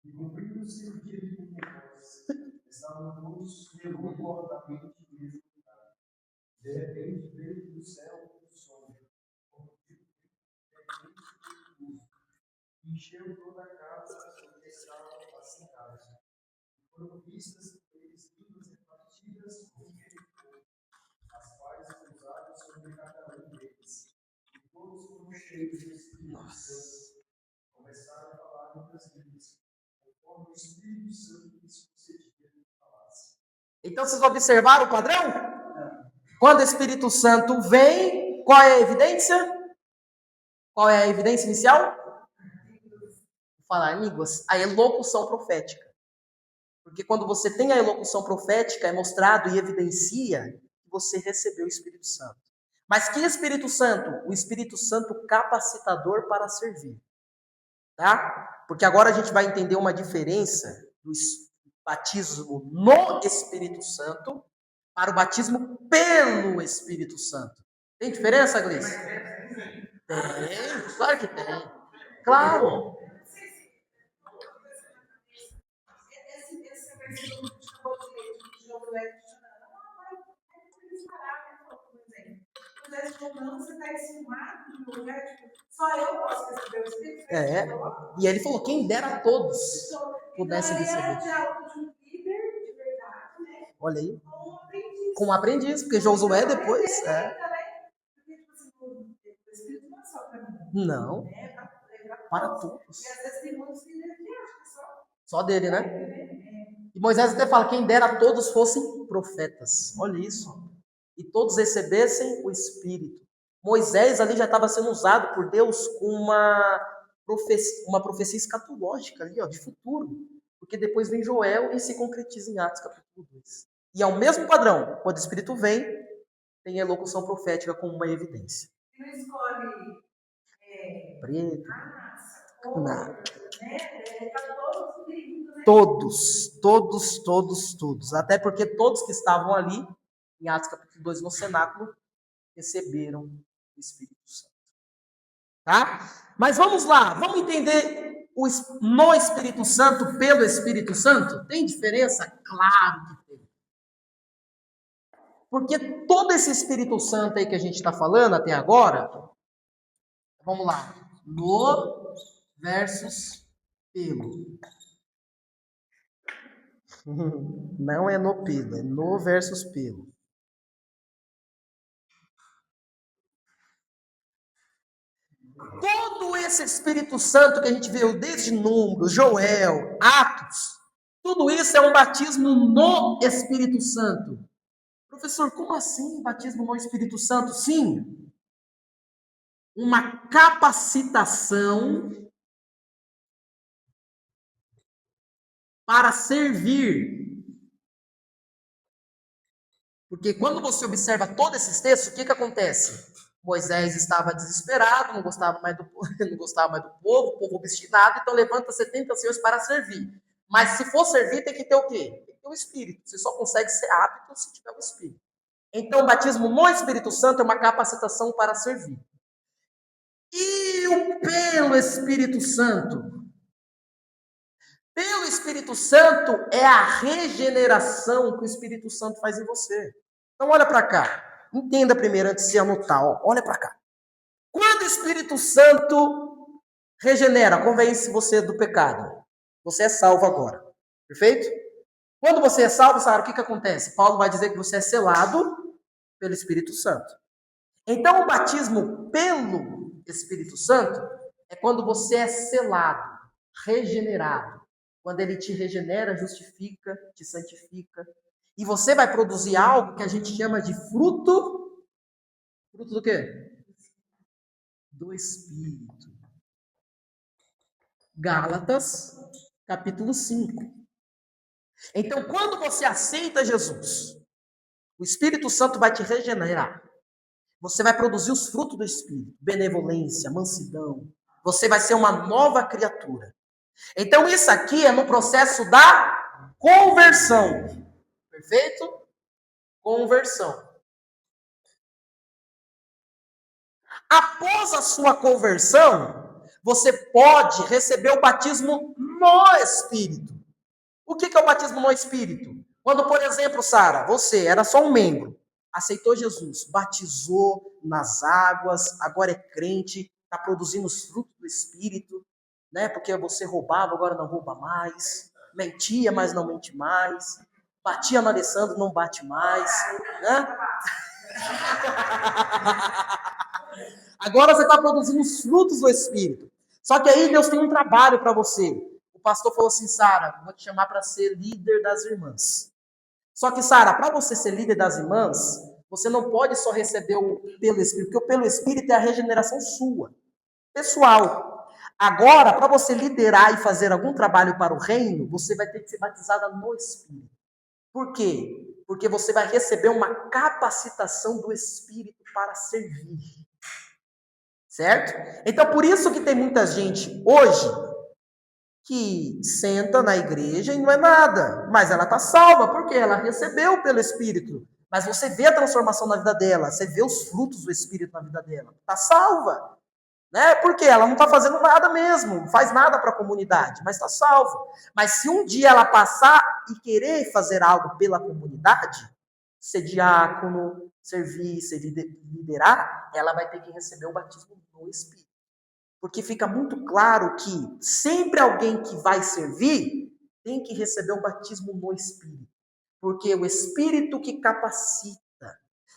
E cumprindo-se o dia de Pentecostes, estavam todos revoltadamente executados. De repente veio do céu um som, como tipo de luz, que encheu toda a casa onde estavam assentados. Foram vistas por eles línguas repartidas como de fogo, as quais pousaram sobre cada um deles. E todos foram cheios do Espírito Santo. Começaram a falar outras línguas, conforme o Espírito Santo lhes concedia que falassem. Então vocês observaram o padrão? Quando o Espírito Santo vem, qual é a evidência? Qual é a evidência inicial? Falar em línguas. A elocução profética. Porque quando você tem a elocução profética, é mostrado e evidencia que você recebeu o Espírito Santo. Mas que Espírito Santo? O Espírito Santo capacitador para servir. Tá? Porque agora a gente vai entender uma diferença do batismo no Espírito Santo para o batismo pelo Espírito Santo. Tem diferença, Gleice? Tem, claro que tem. Claro. Esse versículo que chamou de Josué, eles pararam, por exemplo. Moisés falou, não, você está ensinado no meu lugar, só eu posso receber o Espírito Santo. E ele falou, quem dera a todos pudessem Então, receber. é o diálogo de um líder de verdade, né? Olha aí. Com um aprendiz. Com um aprendiz, porque Josué depois... Porque, tipo assim, o Espírito não é só para mim. Não, É para todos. E às vezes tem muitos líderes que acham que Só dele, né? E Moisés até fala, quem dera todos fossem profetas. Olha isso. E todos recebessem o Espírito. Moisés ali já estava sendo usado por Deus com uma profecia escatológica ali, ó, de futuro. Porque depois vem Joel e se concretiza em Atos capítulo 2. E é o mesmo padrão. Quando o Espírito vem, tem a elocução profética como uma evidência. E não escolhe Preto. raça, cor, Não. né? Para todos os líderes, né? Todos. Até porque todos que estavam ali, em Atos capítulo 2, no cenáculo, receberam o Espírito Santo. Tá? Mas vamos lá, vamos entender no Espírito Santo pelo Espírito Santo? Tem diferença? Claro que tem. Porque todo esse Espírito Santo aí que a gente está falando até agora, vamos lá, no versus pelo. Não é no pelo, é no versus pelo. Todo esse Espírito Santo que a gente viu desde Números, Joel, Atos, tudo isso é um batismo no Espírito Santo. Professor, como assim batismo no Espírito Santo? Sim, uma capacitação para servir. Porque quando você observa todos esses textos, o que acontece? Moisés estava desesperado, não gostava mais do povo, o povo obstinado, então levanta 70 anciões para servir. Mas se for servir, tem que ter o quê? Tem que ter o Espírito. Você só consegue ser apto se tiver o Espírito. Então, o batismo no Espírito Santo é uma capacitação para servir. E o pelo Espírito Santo? Pelo Espírito Santo é a regeneração que o Espírito Santo faz em você. Então, olha para cá. Entenda primeiro antes de anotar. Ó. Olha para cá. Quando o Espírito Santo regenera, convence você do pecado. Você é salvo agora. Perfeito? Quando você é salvo, Sara, o que acontece? Paulo vai dizer que você é selado pelo Espírito Santo. Então, o batismo pelo Espírito Santo é quando você é selado, regenerado. Quando ele te regenera, justifica, te santifica. E você vai produzir algo que a gente chama de fruto. Fruto do quê? Do Espírito. Gálatas, capítulo 5. Então, quando você aceita Jesus, o Espírito Santo vai te regenerar. Você vai produzir os frutos do Espírito. Benevolência, mansidão. Você vai ser uma nova criatura. Então, isso aqui é no processo da conversão. Perfeito? Conversão. Após a sua conversão, você pode receber o batismo no Espírito. O que é o batismo no Espírito? Quando, por exemplo, Sara, você era só um membro, aceitou Jesus, batizou nas águas, agora é crente, está produzindo os frutos do Espírito, né? Porque você roubava, agora não rouba mais, mentia, mas não mente mais, batia no Alessandro, não bate mais, né? Agora você está produzindo os frutos do Espírito. Só que aí Deus tem um trabalho para você. O pastor falou assim, Sara, vou te chamar para ser líder das irmãs. Só que, Sara, para você ser líder das irmãs, você não pode só receber o pelo Espírito, porque o pelo Espírito é a regeneração sua, pessoal. Agora, para você liderar e fazer algum trabalho para o reino, você vai ter que ser batizada no Espírito. Por quê? Porque você vai receber uma capacitação do Espírito para servir. Certo? Então, por isso que tem muita gente hoje que senta na igreja e não é nada, mas ela está salva, porque ela recebeu pelo Espírito. Mas você vê a transformação na vida dela, você vê os frutos do Espírito na vida dela. Está salva. Né? Porque ela não está fazendo nada mesmo, não faz nada para a comunidade, mas está salva. Mas se um dia ela passar e querer fazer algo pela comunidade, ser diácono, servir, ser liderar, ela vai ter que receber o batismo no Espírito. Porque fica muito claro que sempre alguém que vai servir tem que receber o batismo no Espírito. Porque é o Espírito que capacita.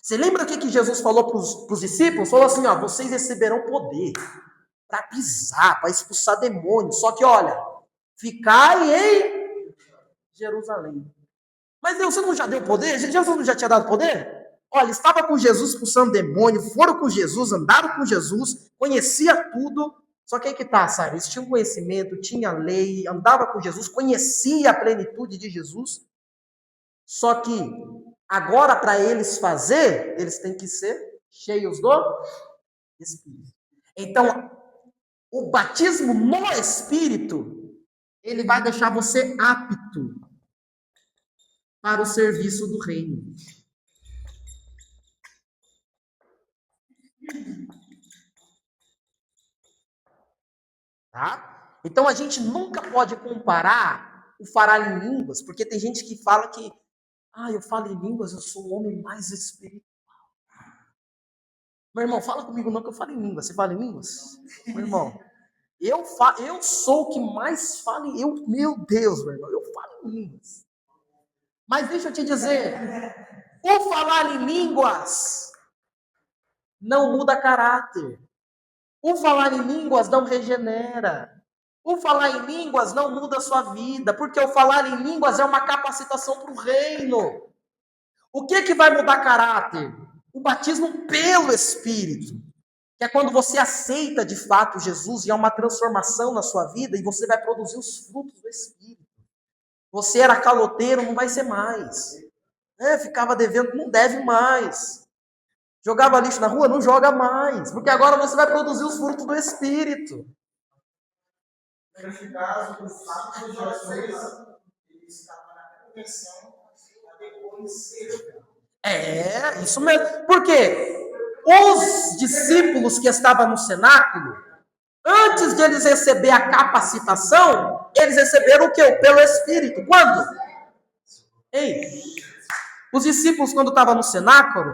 Você lembra o que Jesus falou para os discípulos? Falou assim, ó, vocês receberão poder para pisar, para expulsar demônios. Só que, olha, ficai em Jerusalém. Mas Deus, você não já deu poder? Jesus não já tinha dado poder? Olha, estava com Jesus expulsando demônio, foram com Jesus, andaram com Jesus, conhecia tudo. Só que aí que tá, sabe? Eles tinham conhecimento, tinha lei, andava com Jesus, conhecia a plenitude de Jesus. Só que agora, para eles fazer, eles têm que ser cheios do Espírito. Então, o batismo no Espírito, ele vai deixar você apto para o serviço do reino. Tá? Então a gente nunca pode comparar o falar em línguas, porque tem gente que fala que eu falo em línguas, eu sou o homem mais espiritual. Meu irmão, fala comigo não que eu falo em línguas. Você fala em línguas? Meu irmão, eu sou o que mais fala em línguas. Meu Deus, meu irmão, eu falo em línguas. Mas deixa eu te dizer, o falar em línguas não muda caráter. O falar em línguas não regenera. O falar em línguas não muda a sua vida, porque o falar em línguas é uma capacitação para o reino. O que vai mudar caráter? O batismo pelo Espírito, que é quando você aceita de fato Jesus e há uma transformação na sua vida e você vai produzir os frutos do Espírito. Você era caloteiro, não vai ser mais. Ficava devendo, não deve mais. Jogava lixo na rua, não joga mais. Porque agora você vai produzir os frutos do Espírito. Nesse caso, o fato de Jesus, ele estava na conversão para depois ser. Isso mesmo. Por quê? Os discípulos que estavam no cenáculo, antes de eles receber a capacitação, eles receberam o quê? Pelo Espírito. Quando? Os discípulos, quando estavam no cenáculo,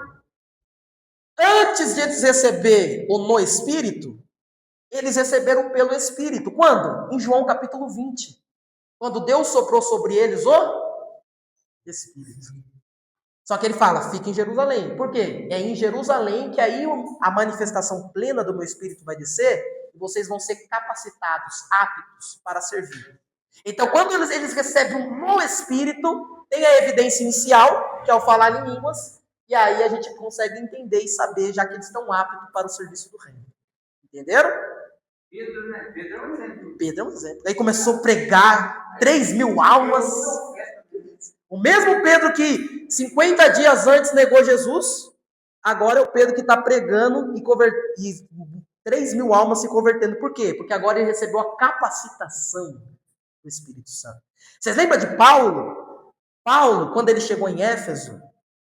antes de eles receber o no Espírito, eles receberam pelo Espírito. Quando? Em João capítulo 20. Quando Deus soprou sobre eles o Espírito. Só que ele fala, fica em Jerusalém. Por quê? É em Jerusalém que aí a manifestação plena do meu Espírito vai descer e vocês vão ser capacitados, aptos para servir. Então, quando eles recebem um Espírito, tem a evidência inicial, que é o falar em línguas, e aí a gente consegue entender e saber, já que eles estão aptos para o serviço do reino. Entenderam? Pedro, né? Pedro é um exemplo. Pedro é um exemplo. Aí começou a pregar 3.000 almas. O mesmo Pedro que 50 dias antes negou Jesus, agora é o Pedro que está pregando e 3.000 almas se convertendo. Por quê? Porque agora ele recebeu a capacitação do Espírito Santo. Vocês lembram de Paulo? Paulo, quando ele chegou em Éfeso,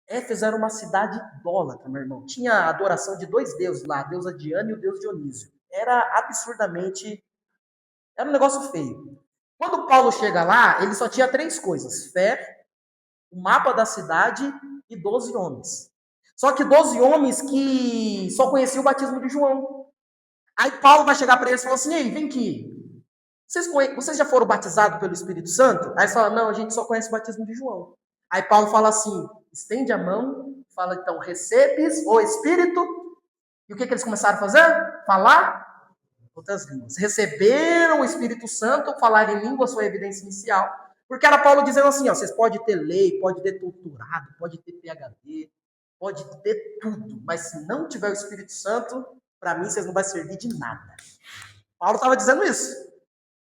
Éfeso era uma cidade idólatra, meu irmão. Tinha a adoração de 2 deuses lá, a deusa Diana e o deus Dionísio. Era absurdamente... Era um negócio feio. Quando Paulo chega lá, ele só tinha 3 coisas. Fé, o mapa da cidade e 12 homens. Só que 12 homens que só conheciam o batismo de João. Aí Paulo vai chegar para eles e falar assim, ei, vem aqui. Vocês já foram batizados pelo Espírito Santo? Aí eles falam, não, a gente só conhece o batismo de João. Aí Paulo fala assim, estende a mão, fala então, recebes o Espírito. E o que eles começaram a fazer? Falar outras línguas. Receberam o Espírito Santo, falar em línguas foi a evidência inicial. Porque era Paulo dizendo assim, ó, vocês podem ter lei, pode ter doutorado, pode ter PhD, pode ter tudo. Mas se não tiver o Espírito Santo, para mim vocês não vão servir de nada. Paulo estava dizendo isso.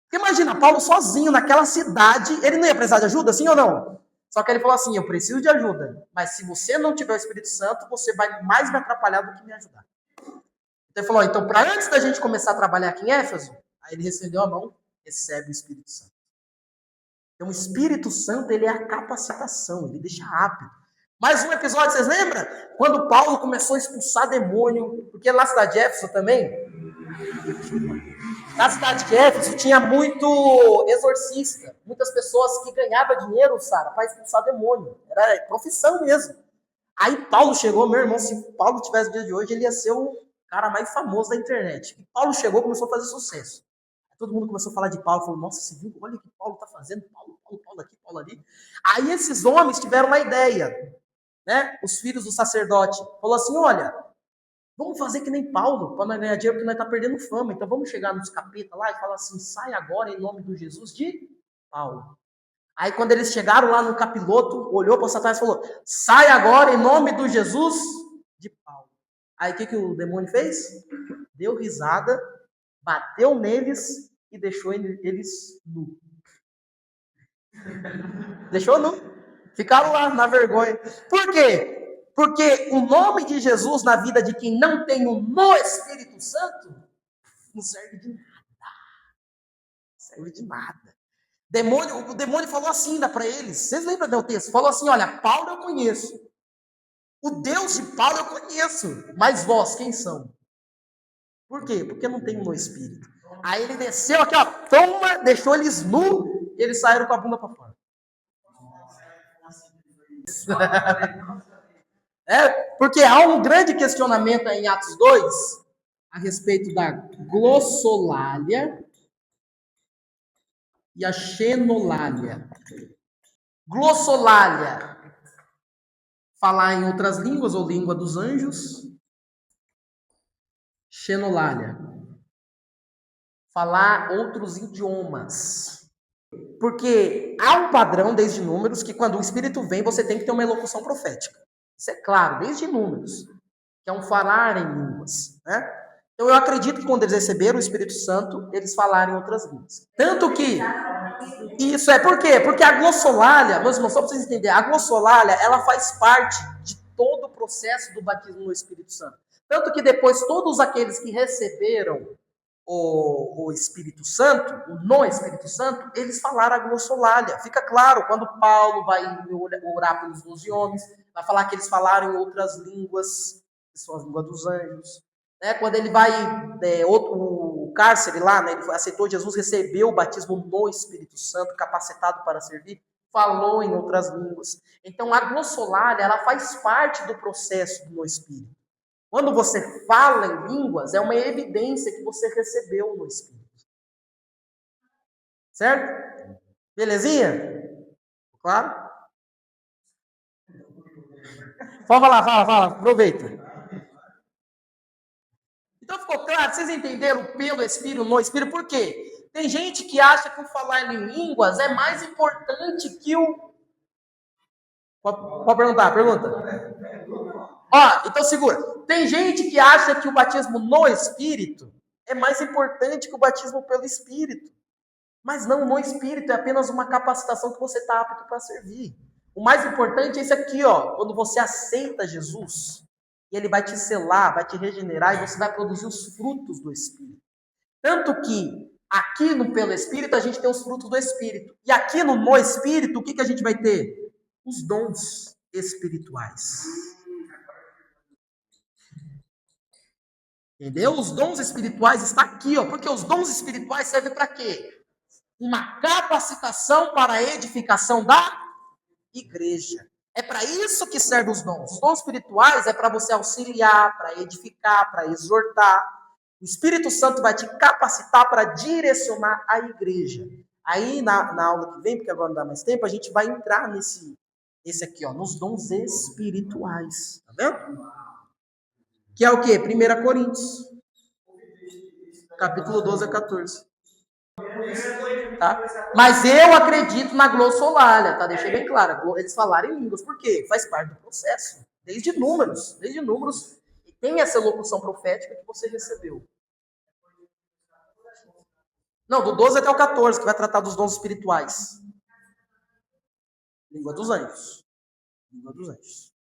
Porque imagina, Paulo sozinho naquela cidade, ele não ia precisar de ajuda, sim ou não? Só que ele falou assim, eu preciso de ajuda, mas se você não tiver o Espírito Santo, você vai mais me atrapalhar do que me ajudar. Então ele falou, então para antes da gente começar a trabalhar aqui em Éfeso, aí ele recebeu a mão, recebe o Espírito Santo. Então o Espírito Santo, ele é a capacitação, ele deixa apto. Mais um episódio, vocês lembram? Quando Paulo começou a expulsar demônio, porque lá na cidade de Éfeso também, na cidade de Éfeso tinha muito exorcista, muitas pessoas que ganhavam dinheiro, Sara, para expulsar demônio. Era profissão mesmo. Aí Paulo chegou, meu irmão, se Paulo tivesse no dia de hoje, ele ia ser o cara mais famoso da internet. E Paulo chegou e começou a fazer sucesso. Todo mundo começou a falar de Paulo, falou, nossa, você viu? Olha o que Paulo está fazendo, Paulo aqui, Paulo ali. Aí esses homens tiveram uma ideia, né? Os filhos do sacerdote. Falou assim, olha, vamos fazer que nem Paulo, para nós ganhar dinheiro, porque nós estamos perdendo fama. Então vamos chegar nos capetas lá e falar assim, sai agora em nome do Jesus de Paulo. Aí quando eles chegaram lá no capiloto, olhou para Satanás e falou, sai agora em nome do Jesus de Paulo. Aí o que o demônio fez? Deu risada, bateu neles e deixou eles nu. Deixou nu. Ficaram lá na vergonha. Por quê? Porque o nome de Jesus na vida de quem não tem o no Espírito Santo não serve de nada. Não serve de nada. O demônio falou assim ainda para eles. Vocês lembram do texto? Falou assim, olha, Paulo eu conheço. O Deus de Paulo eu conheço. Mas vós, quem são? Por quê? Porque não tem no Espírito. Aí ele desceu aqui, ó, toma, deixou eles nu e eles saíram com a bunda para fora. Porque há um grande questionamento em Atos 2 a respeito da glossolalia e a xenolalia. Glossolalia, falar em outras línguas ou língua dos anjos. Xenolalia, falar outros idiomas. Porque há um padrão desde Números que quando o Espírito vem, você tem que ter uma elocução profética. Isso é claro, desde Números, que é um falar em línguas, né? Então eu acredito que quando eles receberam o Espírito Santo, eles falaram em outras línguas. Tanto que Isso é por quê? Porque a glossolalia, meus irmãos, só para vocês entenderem, a glossolalia, ela faz parte de todo o processo do batismo no Espírito Santo. Tanto que depois todos aqueles que receberam o Espírito Santo, no Espírito Santo, eles falaram a glossolalia. Fica claro, quando Paulo vai orar pelos 12 homens, vai falar que eles falaram em outras línguas, que são as línguas dos anjos. Né? Quando ele vai, o cárcere lá, né, ele aceitou Jesus, recebeu o batismo no Espírito Santo, capacitado para servir, falou em outras línguas. Então, a glossolalia, ela faz parte do processo no Espírito. Quando você fala em línguas, é uma evidência que você recebeu no Espírito. Certo? Belezinha? Claro? Fala, aproveita. Então ficou claro? Vocês entenderam pelo Espírito, no Espírito? Por quê? Tem gente que acha que o falar em línguas é mais importante que o... Pode perguntar, pergunta. Ó, então segura. Tem gente que acha que o batismo no Espírito é mais importante que o batismo pelo Espírito. Mas não, no Espírito é apenas uma capacitação que você está apto para servir. O mais importante é esse aqui, ó. Quando você aceita Jesus, e ele vai te selar, vai te regenerar, e você vai produzir os frutos do Espírito. Tanto que aqui no pelo Espírito a gente tem os frutos do Espírito. E aqui no Espírito, o que a gente vai ter? Os dons espirituais. Entendeu? Os dons espirituais estão aqui, ó. Porque os dons espirituais servem para quê? Uma capacitação para a edificação da igreja. É para isso que servem os dons. Os dons espirituais é para você auxiliar, para edificar, para exortar. O Espírito Santo vai te capacitar para direcionar a igreja. Aí, na aula que vem, porque agora não dá mais tempo, a gente vai entrar nesse aqui, ó, nos dons espirituais. Tá vendo? Que é o quê? 1 Coríntios. Capítulo 12 a 14. Tá? Mas eu acredito na glossolalia, tá? Deixei bem claro. Eles falaram em línguas. Por quê? Faz parte do processo. Desde números. E tem essa locução profética que você recebeu. Não, do 12 até o 14, que vai tratar dos dons espirituais. Língua dos anjos. Língua dos anjos.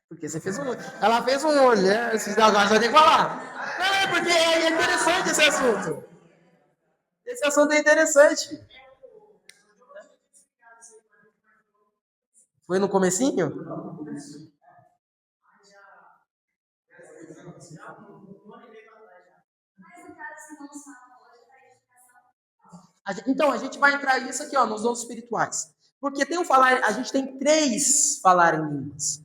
Porque você fez ela fez um olhar, agora já tem que falar. Não, porque é interessante esse assunto. Esse assunto é interessante. Foi no comecinho? Então, a gente vai entrar nisso aqui, ó, nos dons espirituais. Porque tem a gente tem 3 falar em línguas.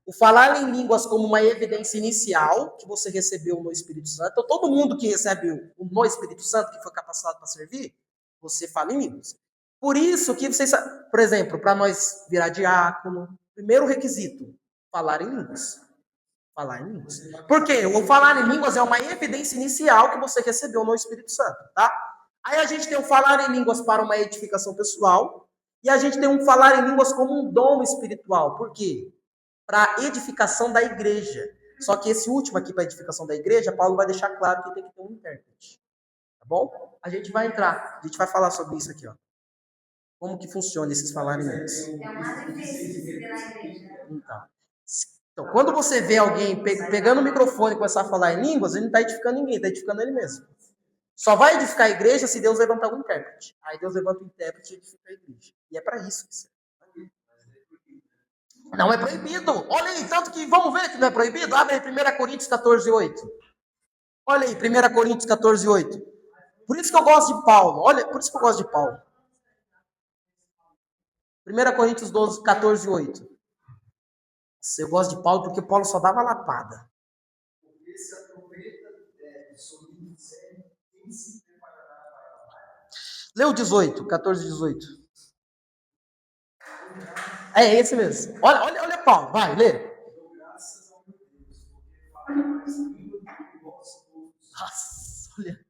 O falar em línguas como uma evidência inicial que você recebeu no Espírito Santo. Então, todo mundo que recebe no Espírito Santo, que foi capacitado para servir, você fala em línguas. Por isso que vocês, por exemplo, para nós virar diácono, primeiro requisito, falar em línguas. Falar em línguas. Por quê? O falar em línguas é uma evidência inicial que você recebeu no Espírito Santo, tá? Aí a gente tem o falar em línguas para uma edificação pessoal e a gente tem um falar em línguas como um dom espiritual. Por quê? Para a edificação da igreja. Só que esse último aqui, para a edificação da igreja, Paulo vai deixar claro que tem que ter um intérprete. Tá bom? A gente vai entrar. A gente vai falar sobre isso aqui, ó. Como que funciona esses falar em línguas. É uma defesa pela igreja. Então, quando você vê alguém pegando o microfone e começar a falar em línguas, ele não está edificando ninguém, está edificando ele mesmo. Só vai edificar a igreja se Deus levantar um intérprete. Aí Deus levanta o intérprete e edifica a igreja. E é para isso que serve. Não é proibido. Olha aí, tanto que vamos ver que não é proibido. Abre aí 1 Coríntios 14, 8. Olha aí, 1 Coríntios 14, 8. Por isso que eu gosto de Paulo. Olha, por isso que eu gosto de Paulo. 1 Coríntios 12, 14, 8. Eu gosto de Paulo porque Paulo só dava lapada. Porque se a trombeta solir disser, quem se preparará para a batalha? Lê o 18, 14, 18. É esse mesmo. Olha Paulo, vai, lê. Dou graças ao meu Deus, porque fala mais língua do que vós todos. Nossa, olha.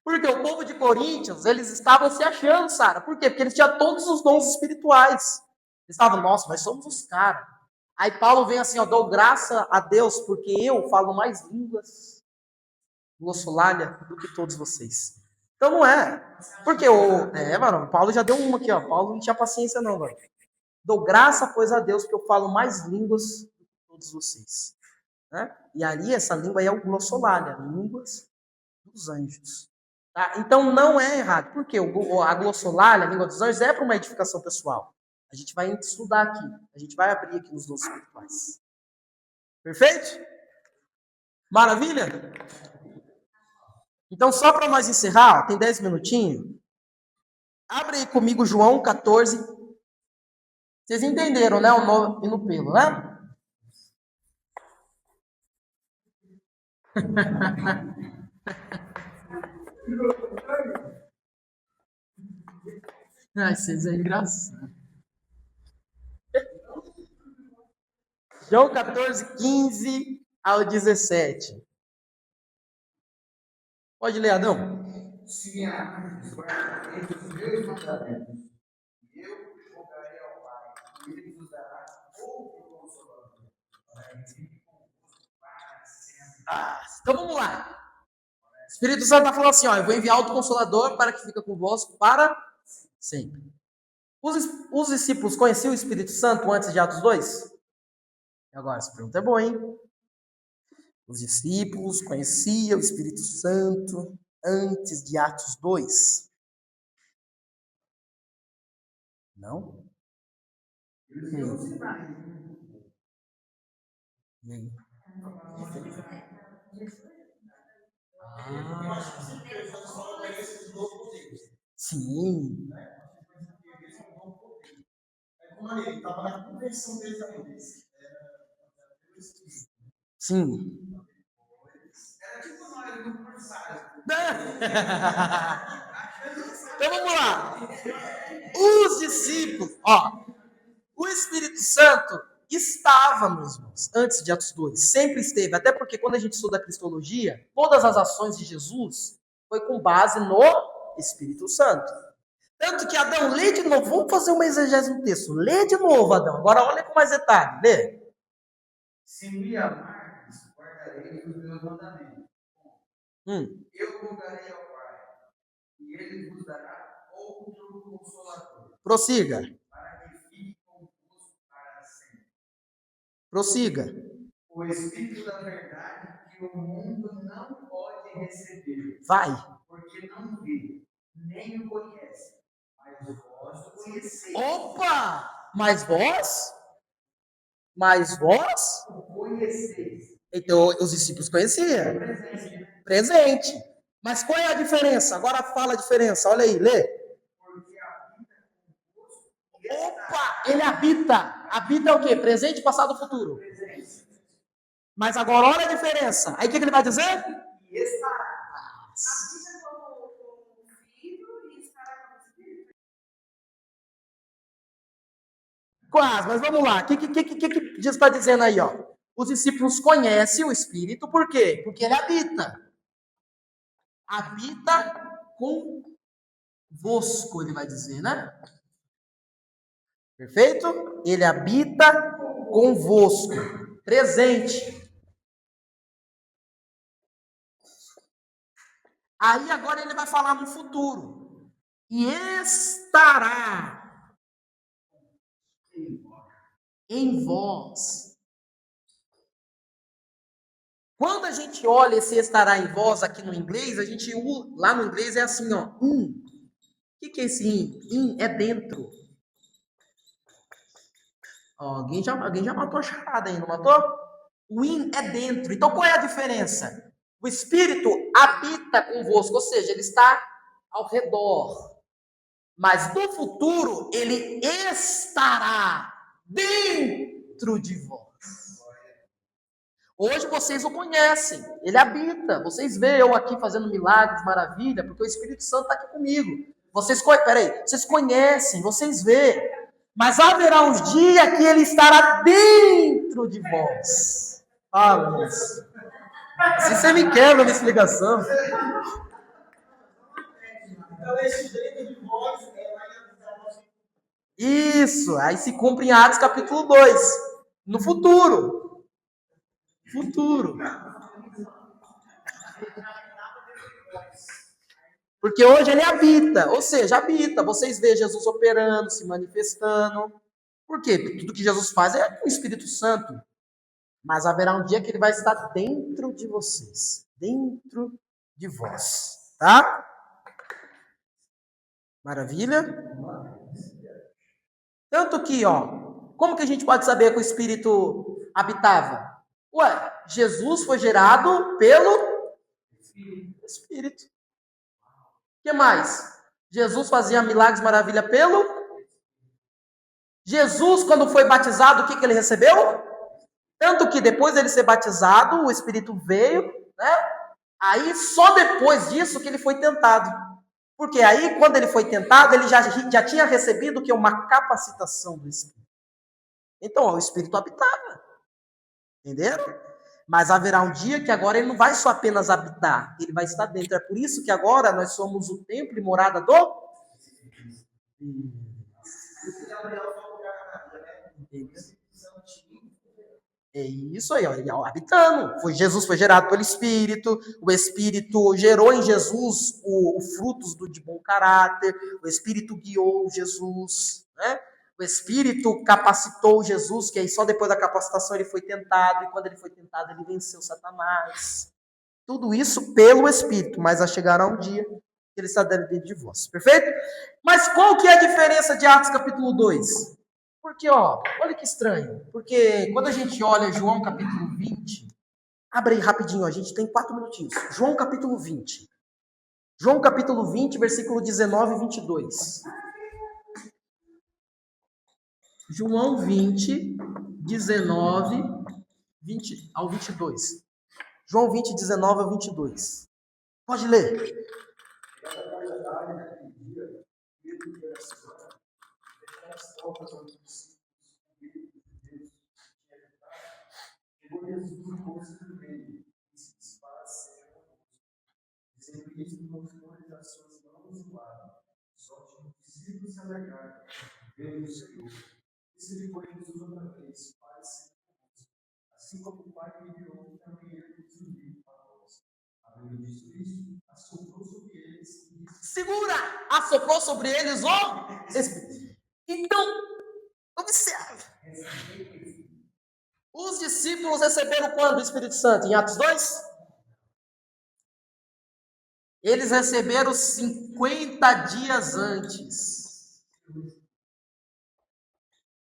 Porque o povo de Coríntios, eles estavam se achando, Sara. Por quê? Porque eles tinham todos os dons espirituais. Eles estavam, nossa, nós somos os caras. Aí Paulo vem assim, ó, dou graça a Deus, porque eu falo mais línguas, glossolalia, do que todos vocês. Então não é. Porque mano, o Paulo já deu uma aqui, ó. Paulo não tinha paciência não, mano. Dou graça, pois, a Deus, que eu falo mais línguas do que todos vocês. Né? E ali, essa língua aí é o glossolalia, línguas dos anjos. Tá? Então não é errado. Porque a glossolalia, a língua dos anjos, é para uma edificação pessoal. A gente vai estudar aqui. A gente vai abrir aqui nos dons espirituais. Perfeito? Maravilha? Então, só para nós encerrar, ó, tem 10 minutinhos. Abre aí comigo João 14. Vocês entenderam, né? O nome no pelo, né? Ai, vocês é engraçado. João 14, 15 ao 17. Pode ler, Adão. Se amardes guardareis os meus mandamentos, e eu rogarei ao Pai, e ele vos dará outro consolador, para que fique convosco para sempre. Então vamos lá. O Espírito Santo está falando assim, ó, eu vou enviar outro consolador para que fique convosco para sempre. Os discípulos conheciam o Espírito Santo antes de Atos 2? E agora, essa pergunta é boa, hein? Os discípulos conheciam o Espírito Santo antes de Atos 2? Não? E aí? Sim. Ele estava na conversão deles ainda. Sim. Era tipo nós no conversário. Então vamos lá. Os discípulos, ó, o Espírito Santo estava, meus irmãos, antes de Atos 2, sempre esteve, até porque quando a gente estuda a Cristologia, todas as ações de Jesus foi com base no Espírito Santo. Tanto que, Adão, lê de novo, vamos fazer uma exegese no texto, lê de novo, Adão, agora olha com mais detalhe, lê. Se me amardes, guardarei os meus mandamentos. Eu rogarei ao Pai, e ele vos dará outro consolador. Prossiga. Para que fique convosco para sempre. Prossiga. O Espírito da verdade que o mundo não pode receber. Vai. Porque não vê, nem o conhece. Mas vós o conheceis. Opa! Mas vós? O conheceis. Então, os discípulos conheciam. Presente. Mas qual é a diferença? Agora fala a diferença. Olha aí, lê. Porque habita convosco. Opa! Ele habita. Habita é o quê? Presente, passado, futuro. Presente. Mas agora olha a diferença. Aí o que ele vai dizer? E estará. Habita como filho e estará como espírito. Quase, mas vamos lá. O que Jesus está dizendo aí, ó? Os discípulos conhecem o Espírito, por quê? Porque ele habita. Habita convosco, ele vai dizer, né? Perfeito? Ele habita convosco. Presente. Aí agora ele vai falar no futuro. E estará em vós. Quando a gente olha esse estará em vós aqui no inglês, a gente lá no inglês é assim, ó, in. O que é esse in? In é dentro. Ó, alguém já matou a charada aí, não matou? O in é dentro. Então qual é a diferença? O Espírito habita convosco, ou seja, ele está ao redor. Mas no futuro, ele estará dentro de vós. Hoje vocês o conhecem, ele habita. Vocês veem eu aqui fazendo milagres, maravilha, porque o Espírito Santo está aqui comigo. Vocês conhecem, vocês veem. Mas haverá uns dias que ele estará dentro de vós. Fala, isso. Se você me quebra nessa ligação. Isso, aí se cumpre em Atos capítulo 2. No futuro. Porque hoje ele habita, ou seja, habita. Vocês veem Jesus operando, se manifestando. Por quê? Porque tudo que Jesus faz é com o Espírito Santo. Mas haverá um dia que ele vai estar dentro de vocês. Dentro de vós. Tá? Maravilha? Tanto que, como que a gente pode saber que o Espírito habitava? Ué, Jesus foi gerado pelo Espírito. O que mais? Jesus fazia milagres, maravilha pelo... Jesus, quando foi batizado, o que ele recebeu? Tanto que depois dele ser batizado, o Espírito veio, né? Aí, só depois disso que ele foi tentado. Porque aí, quando ele foi tentado, ele já tinha recebido que uma capacitação do Espírito. Então, o Espírito habitava. Entenderam? Mas haverá um dia que agora ele não vai só apenas habitar, ele vai estar dentro. É por isso que agora nós somos o templo e morada do... É isso aí, ele habitando. Jesus foi gerado pelo Espírito, o Espírito gerou em Jesus o frutos de bom caráter, o Espírito guiou Jesus, né? O Espírito capacitou Jesus, que aí só depois da capacitação ele foi tentado, e quando ele foi tentado ele venceu Satanás. Tudo isso pelo Espírito, mas a chegará um dia que ele está dentro de vós. Perfeito? Mas qual que é a diferença de Atos capítulo 2? Porque, olha que estranho. Porque quando a gente olha João capítulo 20, abre aí rapidinho, a gente tem 4 minutinhos. João capítulo 20. João capítulo 20, versículo 19 e 22. João 20, 19, 20 ao 22. João 20, 19 ao 22. Pode ler. Chegou Jesus e pôs-se no meio, e disse: Paz seja convosco. Dizendo isso, mostrou-lhes as suas mãos e o lado. Só tinham os discípulos se alegraram, vendo o Senhor. Disse depois Jesus outra vez: Paz seja convosco. Assim como o Pai me enviou, também ele nos enviou para vós. Havendo dito isso, assoprou sobre eles e disse: Segura! Assoprou sobre eles o Espírito. Então, observe. Os discípulos receberam quando o Espírito Santo? Em Atos 2? Eles receberam 50 dias antes.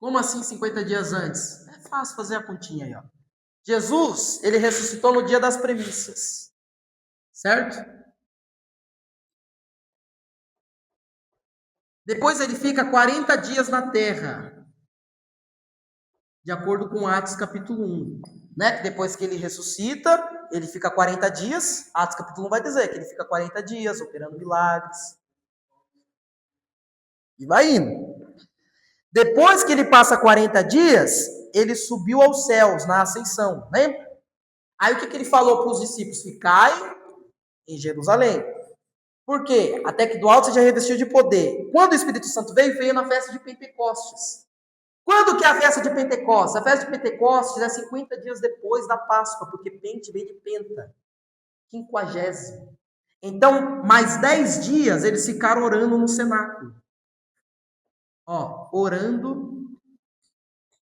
Como assim 50 dias antes? É fácil fazer a continha aí, Jesus, ele ressuscitou no dia das premissas. Certo? Depois ele fica 40 dias na terra. De acordo com Atos capítulo 1. Né? Que depois que ele ressuscita, ele fica 40 dias. Atos capítulo 1 vai dizer que ele fica 40 dias operando milagres. E vai indo. Depois que ele passa 40 dias, ele subiu aos céus, na ascensão. Lembra? Aí o que ele falou para os discípulos? Ficai em Jerusalém. Por quê? Até que do alto seja revestido de poder. Quando o Espírito Santo veio na festa de Pentecostes. Quando que é a festa de Pentecostes? A festa de Pentecostes é 50 dias depois da Páscoa, porque Pente vem de Penta. 50. Então, mais 10 dias eles ficaram orando no cenáculo. Orando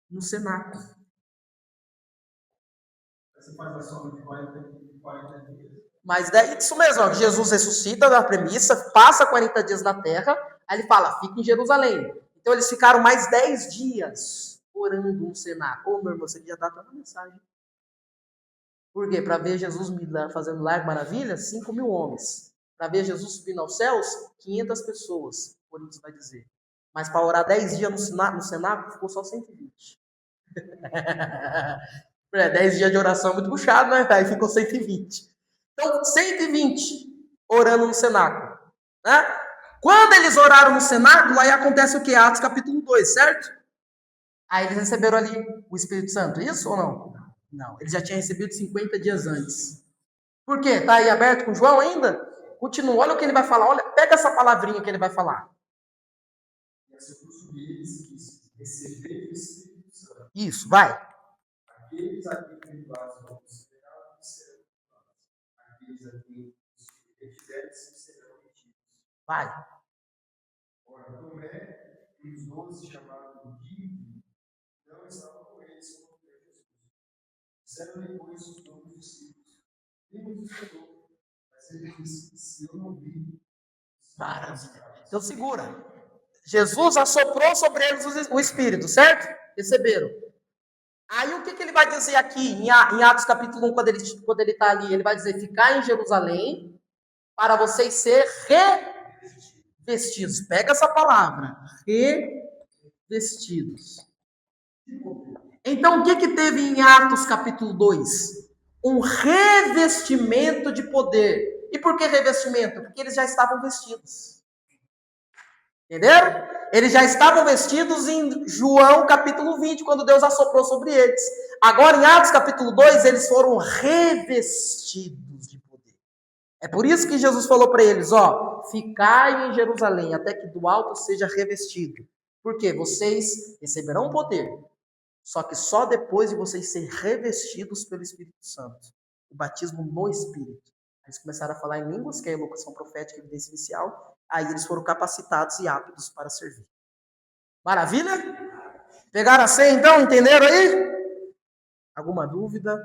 no cenáculo. Você faz a soma de 40 dias. Mas daí, isso mesmo, Jesus ressuscita da premissa, passa 40 dias na terra, aí ele fala, fica em Jerusalém. Então eles ficaram mais 10 dias orando no cenáculo. Meu irmão, você já dá toda a mensagem. Por quê? Para ver Jesus fazendo milagre, maravilha, 5.000 homens. Para ver Jesus subindo aos céus, 500 pessoas, Coríntios vai dizer. Mas para orar 10 dias no cenáculo, ficou só 120. 10 dias de oração é muito puxado, né? Aí ficou 120. Então, 120 orando no cenáculo. Né? Quando eles oraram no cenáculo, aí acontece o que? Atos capítulo 2, certo? Aí eles receberam ali o Espírito Santo, isso ou não? Não, eles já tinham recebido 50 dias antes. Por quê? Tá aí aberto com João ainda? Continua, olha o que ele vai falar. Olha, pega essa palavrinha que ele vai falar. E assoprou sobre eles e receberam o Espírito Santo. Isso, vai. Aqueles a quem perdoados vão considerar serão perdoados. Aqueles a quem retiverem serão retidos. Vai. Ora, Tomé e os 12 chamados Dídimo não estavam com eles quando veio Jesus. Disseram depois os dois discípulos: vimos o Senhor. Mas ele disse: se eu não vi. Maravilha. Então segura. Jesus assoprou sobre eles o Espírito, certo? Receberam. Aí o que ele vai dizer aqui em Atos capítulo 1, quando ele está ali? Ele vai dizer, ficar em Jerusalém para vocês ser revestidos. Pega essa palavra. Revestidos. Então o que teve em Atos capítulo 2? Um revestimento de poder. E por que revestimento? Porque eles já estavam vestidos. Entenderam? Eles já estavam vestidos em João capítulo 20, quando Deus assoprou sobre eles. Agora, em Atos capítulo 2, eles foram revestidos de poder. É por isso que Jesus falou para eles, ficai em Jerusalém, até que do alto seja revestido. Porque vocês receberão poder, só que só depois de vocês serem revestidos pelo Espírito Santo. O batismo no Espírito. Eles começaram a falar em línguas, que é a elocução profética, evidência inicial. Aí eles foram capacitados e aptos para servir. Maravilha? Pegaram a senha então? Entenderam aí? Alguma dúvida?